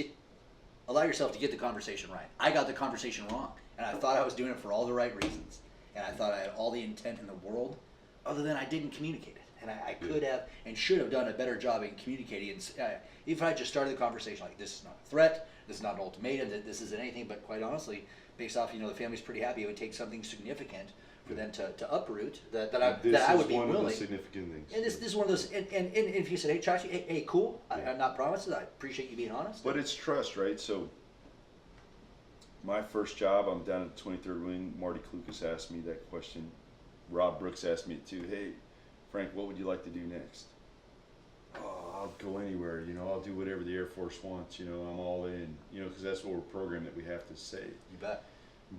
allow yourself to get the conversation right. I got the conversation wrong, and I thought I was doing it for all the right reasons, and I thought I had all the intent in the world, other than I didn't communicate it. And I could have and should have done a better job in communicating. And if I just started the conversation like, this is not a threat, this is not an ultimatum, this isn't anything, but quite honestly, based off, the family's pretty happy, it would take something significant for them to uproot that I would be willing. This is one of the significant things. And this is one of those, and if you said, hey, Chachi, hey, cool, I'm not promising, I appreciate you being honest. But it's trust, right? So my first job, I'm down at the 23rd Wing. Marty Klukas asked me that question. Rob Brooks asked me it too. Hey, Frank, what would you like to do next? Oh, I'll go anywhere, I'll do whatever the Air Force wants, I'm all in, because that's what we're programmed that we have to say. You bet.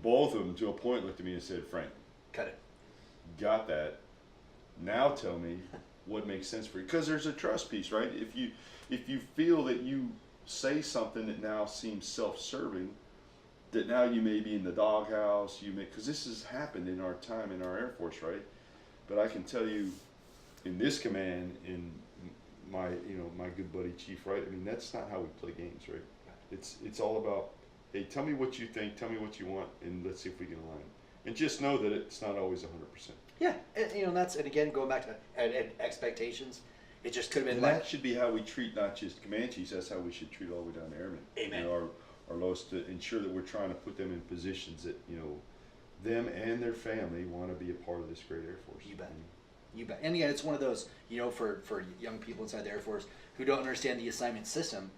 Both of them, to a point, looked at me and said, Frank, cut it. Got that. Now tell me what makes sense for you. Because there's a trust piece, right? If you feel that you say something that now seems self-serving, that now you may be in the doghouse, because this has happened in our time in our Air Force, right? But I can tell you, in this command, in my good buddy Chief Wright, I mean, that's not how we play games, right? It's all about, hey, tell me what you think, tell me what you want, and let's see if we can align. And just know that it's not always 100%. Yeah, and that's, and again, going back to expectations, It just could have been And like, that should be how we treat not just command chiefs. That's how we should treat all the way down to airmen. Amen. You know, our lowest, to ensure that we're trying to put them in positions that, you know, them and their family want to be a part of this great Air Force. You bet. You bet. And yeah, it's one of those, you know, for young people inside the Air Force who don't understand the assignment system,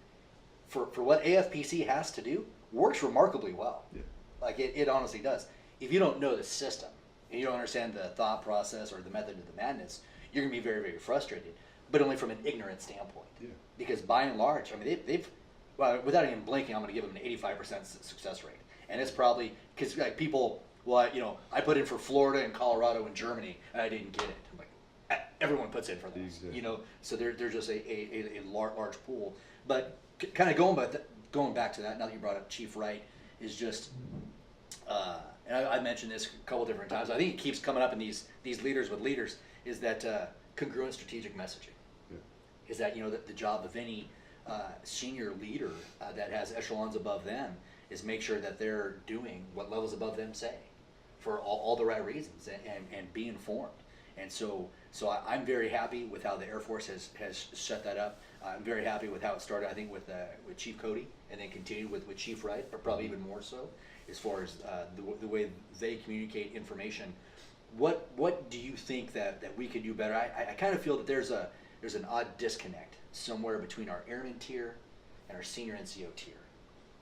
for what AFPC has to do, works remarkably well. Yeah. Like it honestly does. If you don't know the system and you don't understand the thought process or the method of the madness, you're going to be very, very frustrated, but only from an ignorant standpoint. Yeah. Because by and large, I mean, they've well, without even blinking, I'm going to give them an 85% success rate. And it's probably because like people, well, you know, I put in for Florida and Colorado and Germany, and I didn't get it. I'm like, everyone puts in for those, Exactly. you know, so they're just a large pool. But kind of going back to that, now that you brought up Chief Wright, is just, and I mentioned this a couple different times. I think it keeps coming up in these leaders with leaders, is that congruent strategic messaging. Yeah. Is that, you know, the job of any senior leader that has echelons above them is make sure that they're doing what levels above them say for all the right reasons and be informed. And so I'm very happy with how the Air Force has set that up. I'm very happy with how it started, I think, with Chief Cody, and then continued with Chief Wright, but probably even more so as far as the way they communicate information. What do you think that we could do better? I kind of feel that there's an odd disconnect somewhere between our airman tier and our senior NCO tier.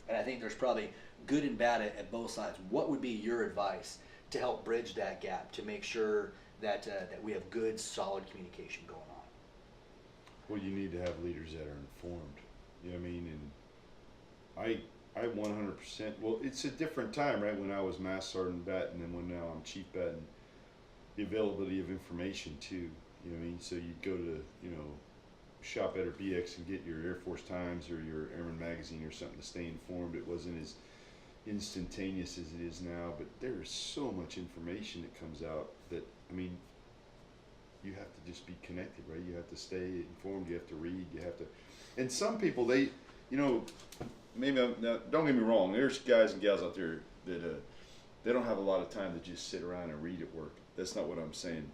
And I think there's probably good and bad at both sides. What would be your advice to help bridge that gap, to make sure that we have good, solid communication going on? Well, you need to have leaders that are informed. You know what I mean? And I 100%, well, it's a different time, right? When I was Master Sergeant Batten and when now I'm Chief Batten, the availability of information too. You know what I mean? So you'd go to, you know, Shop Better BX and get your Air Force Times or your Airman magazine or something to stay informed. It wasn't as instantaneous as it is now, but there is so much information that comes out that, I mean, you have to just be connected, right? You have to stay informed, you have to read, you have to, and some people, they, you know, maybe, now, don't get me wrong, there's guys and gals out there that, they don't have a lot of time to just sit around and read at work. That's not what I'm saying.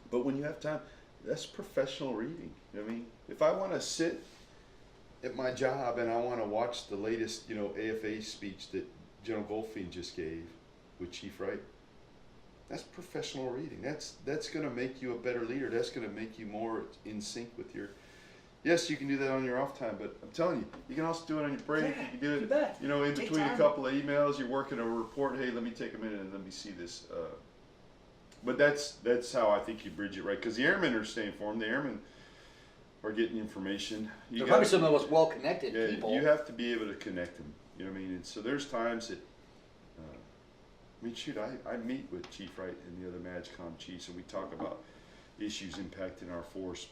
But when you have time, that's professional reading. You know what I mean? If I want to sit at my job and I want to watch the latest, you know, AFA speech that General Goldfein just gave with Chief Wright, that's professional reading. That's going to make you a better leader. That's going to make you more in sync with your. Yes, you can do that on your off time, but I'm telling you, you can also do it on your break. Yeah, you can do it, you bet. you know, in Take between time. a couple of emails. You're working a report. Hey, let me take a minute and let me see this. But that's how I think you bridge it, right? Because the airmen are staying informed. The airmen are getting information. They're probably some of the most well-connected people. You have to be able to connect them. You know what I mean? And so there's times that, I mean, shoot, I meet with Chief Wright and the other MAGCOM chiefs, and we talk about issues impacting our force.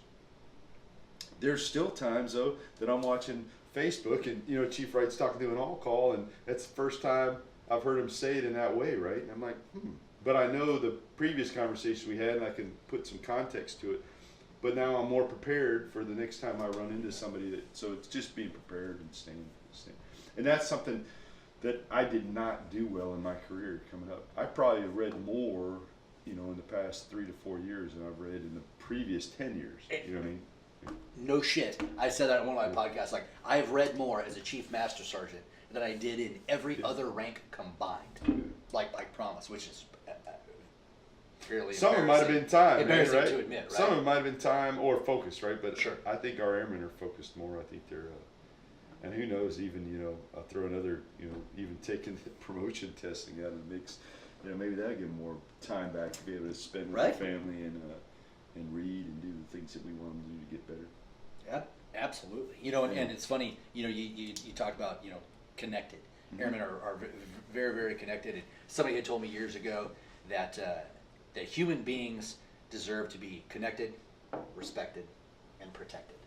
There's still times, though, that I'm watching Facebook, and, you know, Chief Wright's talking to an all-call, and that's the first time I've heard him say it in that way, right? And I'm like, But I know the previous conversation we had, and I can put some context to it. But now I'm more prepared for the next time I run into somebody that, so it's just being prepared and staying. And that's something that I did not do well in my career coming up. I probably have read more, you know, in the past 3 to 4 years than I've read in the previous 10 years. You know what I mean? No shit. I said that on one of my podcasts. Like, I have read more as a Chief Master Sergeant than I did in every other rank combined. Like promise, which is fairly some of it might have been time, man, embarrassing right? to admit, right? Some of it might have been time or focus, right? But Sure. I think our airmen are focused more. I think they're, and who knows, even, you know, I'll throw another, you know, even taking the promotion testing out of the mix, you know, maybe that'll give them more time back to be able to spend with Right. their family and read and do the things that we want them to do to get better. Yeah, absolutely. You know, and it's funny, you know, you talk about, you know, connected. Airmen are very, very connected. And somebody had told me years ago that that human beings deserve to be connected, respected, and protected.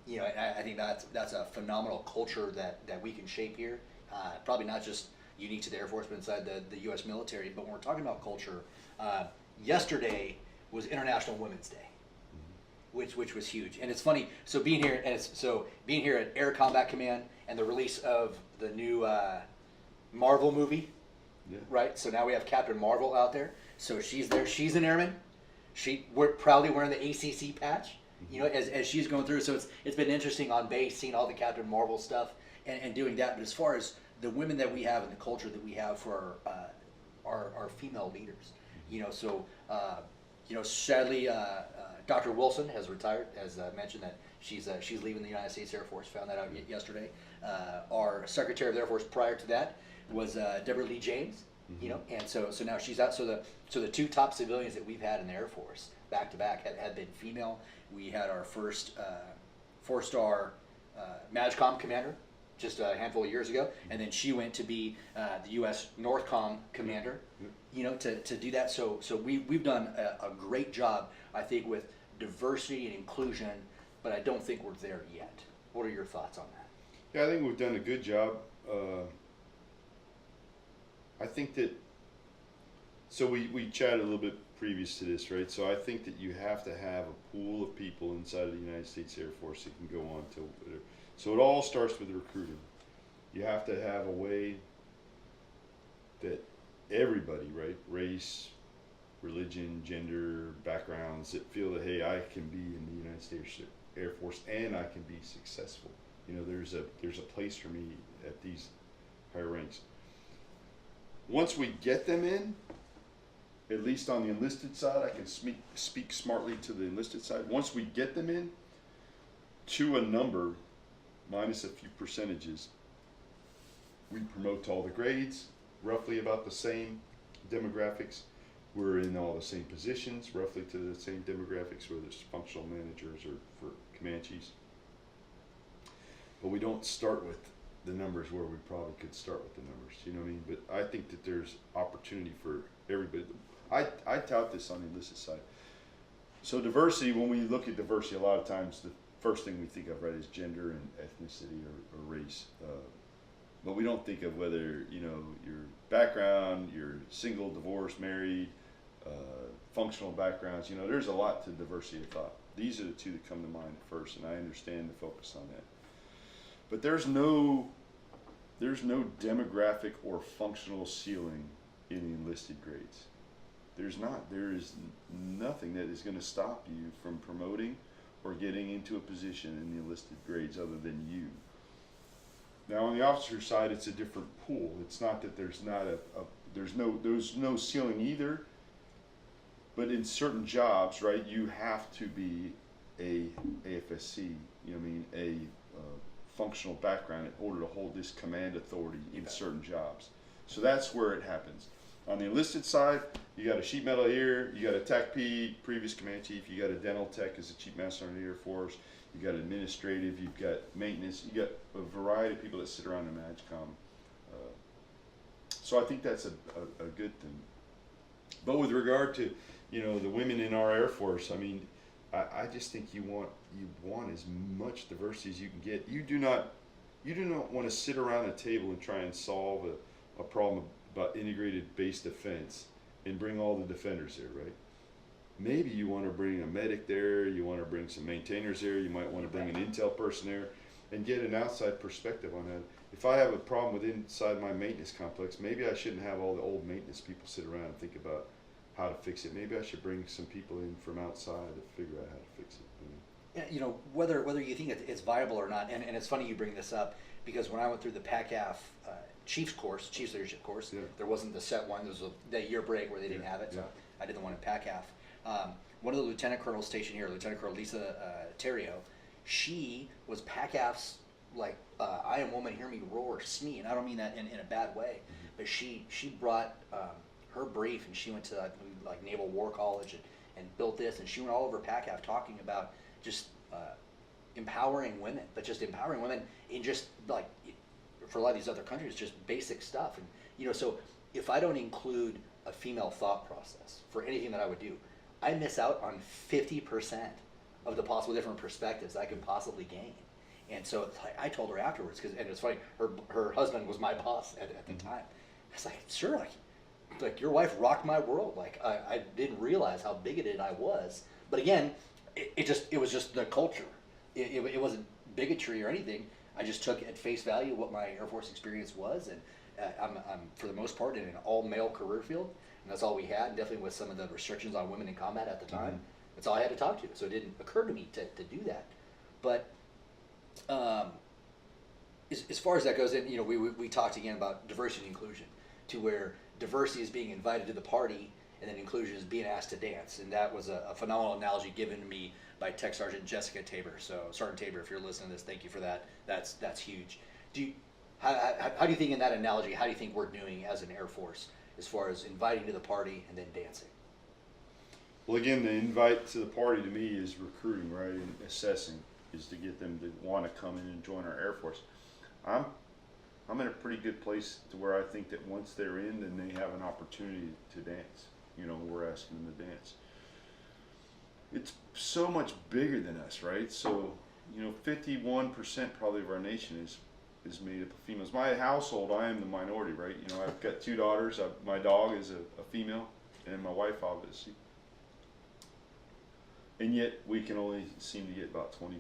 You know, I think that's a phenomenal culture that we can shape here. Probably not just unique to the Air Force, but inside the U.S. military. But when we're talking about culture, yesterday was International Women's Day, which was huge. And it's funny. So being here at Air Combat Command and the release of the new Marvel movie, Yeah. right? So now we have Captain Marvel out there. So she's there. She's an airman. we're proudly wearing the ACC patch, as she's going through. So it's been interesting on base, seeing all the Captain Marvel stuff and doing that. But as far as the women that we have and the culture that we have for our female leaders, sadly, Dr. Wilson has retired, as mentioned that she's leaving the United States Air Force. Found that out yesterday. Our Secretary of the Air Force prior to that was Deborah Lee James. And so now she's out. So the two top civilians that we've had in the Air Force back to back had been female. We had our first 4-star MAGCOM commander just a handful of years ago, and then she went to be the U.S. NORTHCOM commander. To do that. So we've done a great job, I think, with diversity and inclusion, but I don't think we're there yet. What are your thoughts on that? Yeah, I think we've done a good job. I think that, so we chatted a little bit previous to this, right? So I think that you have to have a pool of people inside of the United States Air Force that can go on to whatever. So it all starts with recruiting. You have to have a way that everybody, right, race, religion, gender, backgrounds, that feel that, hey, I can be in the United States Air Force and I can be successful. There's a place for me at these higher ranks. Once we get them in, at least on the enlisted side, I can speak smartly to the enlisted side. Once we get them in to a number, minus a few percentages, we promote to all the grades, roughly about the same demographics. We're in all the same positions, roughly to the same demographics, whether it's functional managers or for command chiefs. But we don't start with the numbers where we probably could start with the numbers, you know what I mean? But I think that there's opportunity for everybody. I tout this on the enlisted side. So diversity, when we look at diversity, a lot of times the first thing we think of, right, is gender and ethnicity or race. But we don't think of whether, your background, your single, divorced, married, functional backgrounds. There's a lot to diversity of thought. These are the two that come to mind first, and I understand the focus on that. But there's no demographic or functional ceiling in the enlisted grades. There's not. There is nothing that is going to stop you from promoting or getting into a position in the enlisted grades other than you. Now on the officer side, it's a different pool. It's not that there's not there's no ceiling either. But in certain jobs, right, you have to be a AFSC. A functional background in order to hold this command authority in certain jobs. So that's where it happens. On the enlisted side, you got a sheet metal here, you got a TAC-P, previous command chief, you got a dental tech as a chief master in the Air Force, you got administrative, you've got maintenance, you got a variety of people that sit around in MAGCOM. So I think that's a good thing. But with regard to, the women in our Air Force, I just think you want as much diversity as you can get. You do not want to sit around a table and try and solve a problem about integrated base defense and bring all the defenders there, right? Maybe you want to bring a medic there, you want to bring some maintainers there, you might want to bring an intel person there and get an outside perspective on that. If I have a problem with inside my maintenance complex, maybe I shouldn't have all the old maintenance people sit around and think about how to fix it. Maybe I should bring some people in from outside to figure out how to fix it. Whether you think it's viable or not, and it's funny you bring this up, because when I went through the PACAF Chiefs leadership course, there wasn't the set one. There was the year break where they didn't have it, so I did the one in PACAF. One of the lieutenant colonels stationed here, Lieutenant Colonel Lisa Terrio, she was PACAF's I am woman, hear me roar, SME, and I don't mean that in a bad way, but she brought her brief, and she went to Naval War College and built this, and she went all over PACAF talking about just empowering women, but just empowering women in just for a lot of these other countries, just basic stuff. And so if I don't include a female thought process for anything that I would do, I miss out on 50% of the possible different perspectives I could possibly gain. And so I told her afterwards, and it's funny, her husband was my boss at the time. I was like, sure, your wife rocked my world. I didn't realize how bigoted I was. But again, it was just the culture. It wasn't bigotry or anything. I just took at face value what my Air Force experience was, and I'm for the most part in an all male career field, and that's all we had. And definitely with some of the restrictions on women in combat at the time, that's all I had to talk to. So it didn't occur to me to do that. But as far as that goes, and we talked again about diversity and inclusion, to where diversity is being invited to the party, and then inclusion is being asked to dance. And that was a phenomenal analogy given to me by Tech Sergeant Jessica Tabor. So Sergeant Tabor, if you're listening to this, thank you for that. That's huge. How do you think in that analogy, how do you think we're doing as an Air Force as far as inviting to the party and then dancing? Well, again, the invite to the party to me is recruiting, right, and assessing, is to get them to want to come in and join our Air Force. I'm in a pretty good place to where I think that once they're in, then they have an opportunity to dance. We're asking them to dance. It's so much bigger than us, right? So, 51% probably of our nation is made up of females. My household, I am the minority, right? I've got 2 daughters. My dog is a female, and my wife, obviously. And yet, we can only seem to get about 20%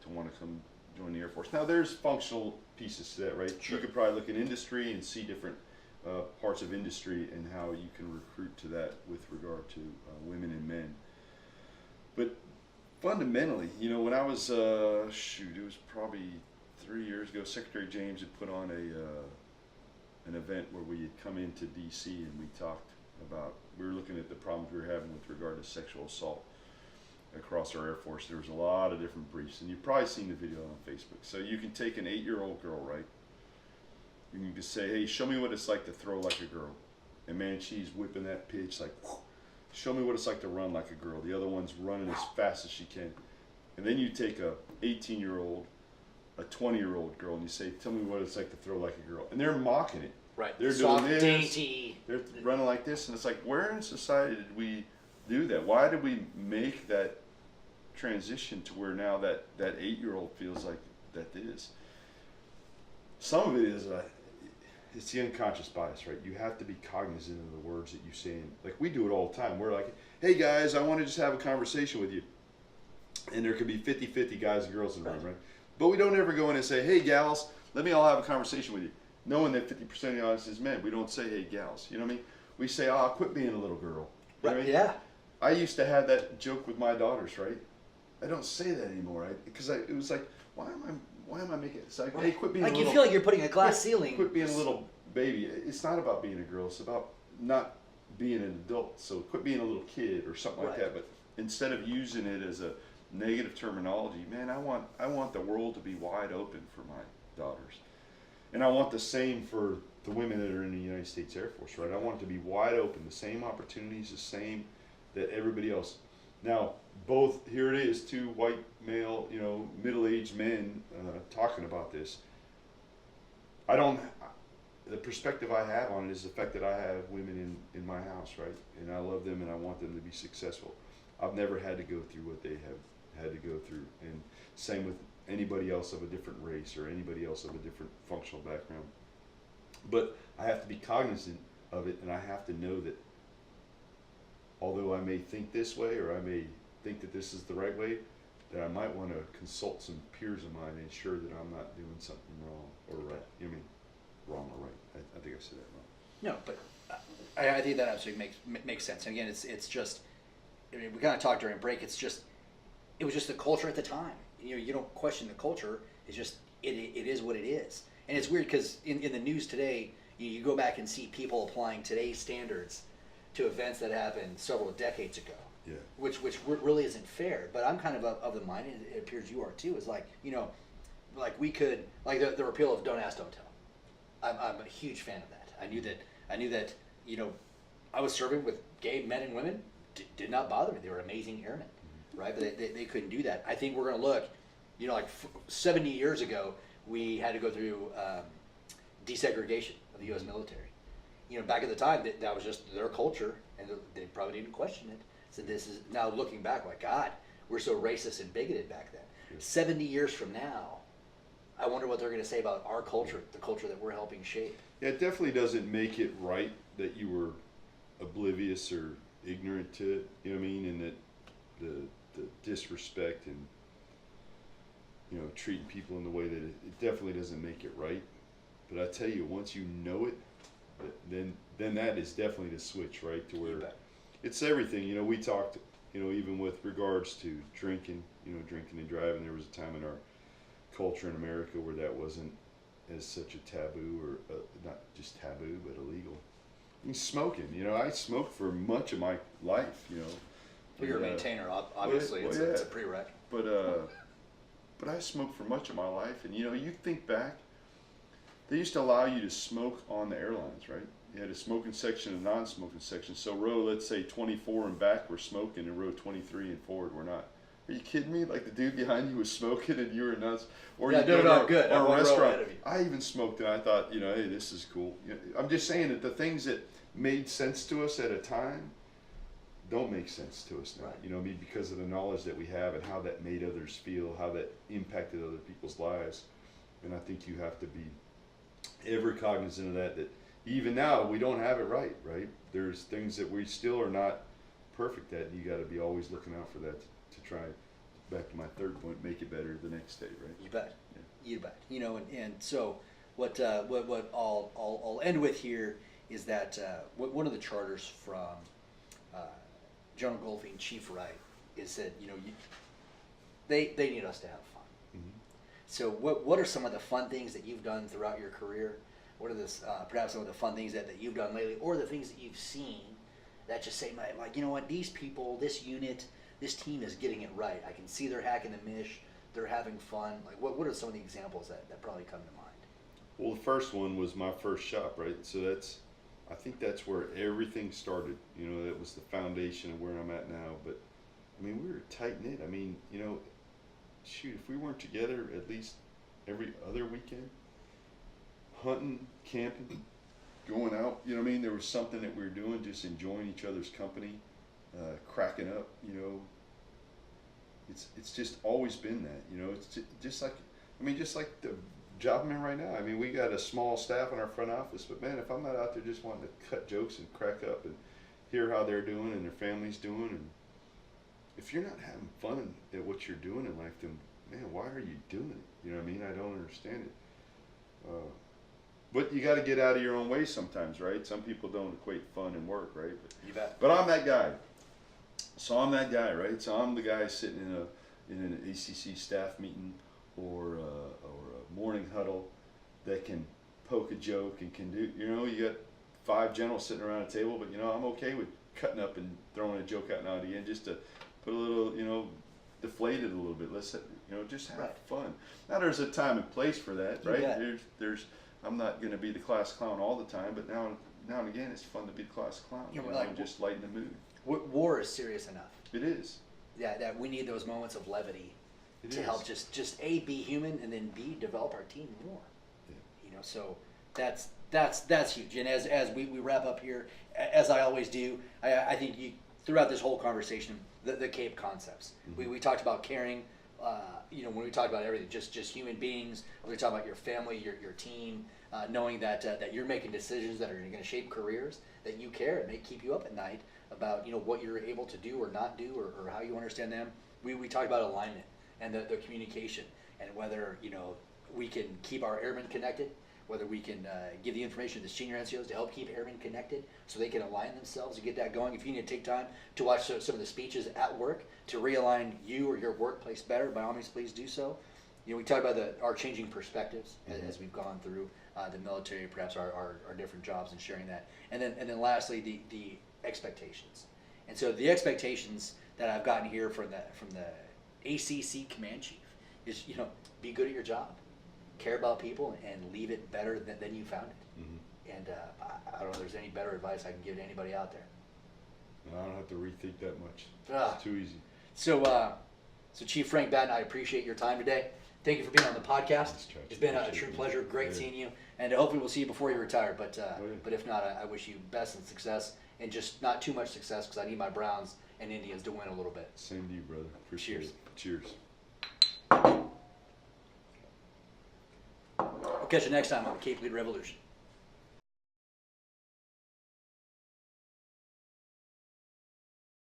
to want to come join the Air Force. Now, there's functional pieces to that, right? Sure. You could probably look at industry and see different parts of industry and how you can recruit to that with regard to women and men. But fundamentally, when I was, it was probably 3 years ago, Secretary James had put on an event where we had come into DC and we talked about, we were looking at the problems we were having with regard to sexual assault across our Air Force. There was a lot of different briefs, and you've probably seen the video on Facebook. So you can take an 8-year-old girl, right? You can just say, hey, show me what it's like to throw like a girl. And man, she's whipping that pitch like, whoo. Show me what it's like to run like a girl. The other one's running as fast as she can. And then you take a 18-year-old, a 20-year-old girl, and you say, tell me what it's like to throw like a girl. And they're mocking it. Right. They're Soft, doing this. dainty. They're running like this. And it's like, where in society did we do that? Why did we make that transition to where now that 8-year-old feels like that is? Some of it is it's the unconscious bias, right? You have to be cognizant of the words that you say. Like, we do it all the time. We're like, hey guys, I want to just have a conversation with you. And there could be 50-50 guys and girls in the room, right? But we don't ever go in and say, hey gals, let me all have a conversation with you. Knowing that 50% of the audience is men. We don't say, hey gals, you know what I mean? We say, quit being a little girl. You know what I mean? Yeah. I used to have that joke with my daughters, right? I don't say that anymore, because it was like, why am I making it? It's like, hey, quit being like a you little, feel like you're putting a glass ceiling. Quit being a little baby. It's not about being a girl. It's about not being an adult. So quit being a little kid or something like that. But instead of using it as a negative terminology, man, I want the world to be wide open for my daughters, and I want the same for the women that are in the United States Air Force, right? I want it to be wide open, the same opportunities, the same that everybody else. Now, both, here it is, 2 white male, middle-aged men talking about this. The perspective I have on it is the fact that I have women in my house, right? And I love them and I want them to be successful. I've never had to go through what they have had to go through. And same with anybody else of a different race or anybody else of a different functional background. But I have to be cognizant of it, and I have to know that although I may think this way, or I may think that this is the right way, that I might want to consult some peers of mine and ensure that I'm not doing something wrong or right. Wrong or right. I think I said that wrong. No, but I think that absolutely makes sense. And again, it's just, we kind of talked during break. It was just the culture at the time. You don't question the culture. It's just it is what it is. And it's weird because in the news today, you go back and see people applying today's standards to events that happened several decades ago. Yeah. Which really isn't fair. But I'm kind of the mind, and it appears you are too, is like, like we could, like the repeal of Don't Ask, Don't Tell. I'm a huge fan of that. I knew that, I was serving with gay men and women, did not bother me. They were amazing airmen, right? But they couldn't do that. I think we're going to look, like 70 years ago, we had to go through desegregation of the U.S. military. Back at the time, that was just their culture, and they probably didn't question it. So this is now looking back, like, God, we're so racist and bigoted back then. 70 years from now, I wonder what they're going to say about our culture, the culture that we're helping shape. Yeah, it definitely doesn't make it right that you were oblivious or ignorant to it, you know what I mean, and that the disrespect and treating people in the way that it definitely doesn't make it right. But I tell you, once you know it, then that is definitely the switch, right? To where it's everything. You know, we talked, you know, even with regards to drinking, you know, drinking and driving. There was a time in our culture in America where that wasn't as such a taboo, or not just taboo, but illegal. I mean, smoking. You know, I smoked for much of my life. You know. Well, you're a maintainer, obviously. It's a prereq. But I smoked for much of my life, and you know, you think back, they used to allow you to smoke on the airlines, right? You had a smoking section and a non-smoking section. So row, let's say 24 and back were smoking, and row 23 and forward were not. Are you kidding me? Like the dude behind you was smoking and you were nuts. Or yeah, you go to a restaurant. I even smoked and I thought, you know, hey, this is cool. You know, I'm just saying that the things that made sense to us at a time don't make sense to us now. Right. You know what I mean? Because of the knowledge that we have and how that made others feel, how that impacted other people's lives. And I think you have to be ever cognizant of that even now we don't have it right? There's things that we still are not perfect at, and you got to be always looking out for that to try, back to my third point, make it better the next day, right? You bet. Yeah. You bet. You know, and so what I'll end with here is that one of the charters from General Golfing Chief Wright is that, you know, they need us to have fun. Mm-hmm. So what are some of the fun things that you've done throughout your career? What are perhaps some of the fun things that you've done lately, or the things that you've seen that just say, like, you know what, these people, this unit, this team is getting it right. I can see they're hacking the mish, they're having fun. Like, what are some of the examples that probably come to mind? Well, the first one was my first shop, right? So I think that's where everything started. You know, that was the foundation of where I'm at now. But I mean, we were tight knit. I mean, you know, shoot, if we weren't together at least every other weekend, hunting, camping, going out, you know what I mean? There was something that we were doing, just enjoying each other's company, cracking up, you know. It's just always been that, you know. It's just like the job I'm in right now. I mean, we got a small staff in our front office, but man, if I'm not out there just wanting to cut jokes and crack up and hear how they're doing and their family's doing, and if you're not having fun at what you're doing in life, then man, why are you doing it? You know what I mean? I don't understand it. But you got to get out of your own way sometimes, right? Some people don't equate fun and work, right? You bet. But I'm that guy. So I'm that guy, right? So I'm the guy sitting in an ACC staff meeting or a morning huddle that can poke a joke and can do, you know, you got 5 generals sitting around a table, but you know, I'm okay with cutting up and throwing a joke out now and again just to put a little, you know, deflate it a little bit. Let's, you know, just have fun. Now there's a time and place for that, right? There's I'm not going to be the class clown all the time, but now and again, it's fun to be the class clown. You know, like, just lighten the mood. War is serious enough. It is. Yeah, that we need those moments of levity to help just A, be human, and then B, develop our team more. Yeah. You know, so that's huge. And as we wrap up here, as I always do, I think throughout this whole conversation, the CAPE concepts. Mm-hmm. We talked about caring. You know, when we talk about everything, just human beings, when we talk about your family, your team, knowing that you're making decisions that are going to shape careers, that you care, it may keep you up at night about, you know, what you're able to do or not do, or how you understand them. We talked about alignment and the communication, and whether, you know, we can keep our airmen connected, whether we can give the information to the senior NCOs to help keep airmen connected so they can align themselves and get that going. If you need to take time to watch some of the speeches at work to realign you or your workplace better, by all means, please do so. You know, we talk about our changing perspectives as we've gone through the military, perhaps our different jobs, and sharing that. And then lastly, the expectations. And so the expectations that I've gotten here from the ACC command chief is, you know, be good at your job, care about people, and leave it better than you found it. Mm-hmm. And I don't know if there's any better advice I can give to anybody out there. I don't have to rethink that much. It's too easy. So Chief Frank Batten, I appreciate your time today. Thank you for being on the podcast. It's been a true pleasure. Great seeing you. And hopefully we'll see you before you retire. But if not, I wish you best and success, and just not too much success, because I need my Browns and Indians to win a little bit. Same to you, brother. Appreciate it. Cheers. We'll catch you next time on the Cape Lead Revolution.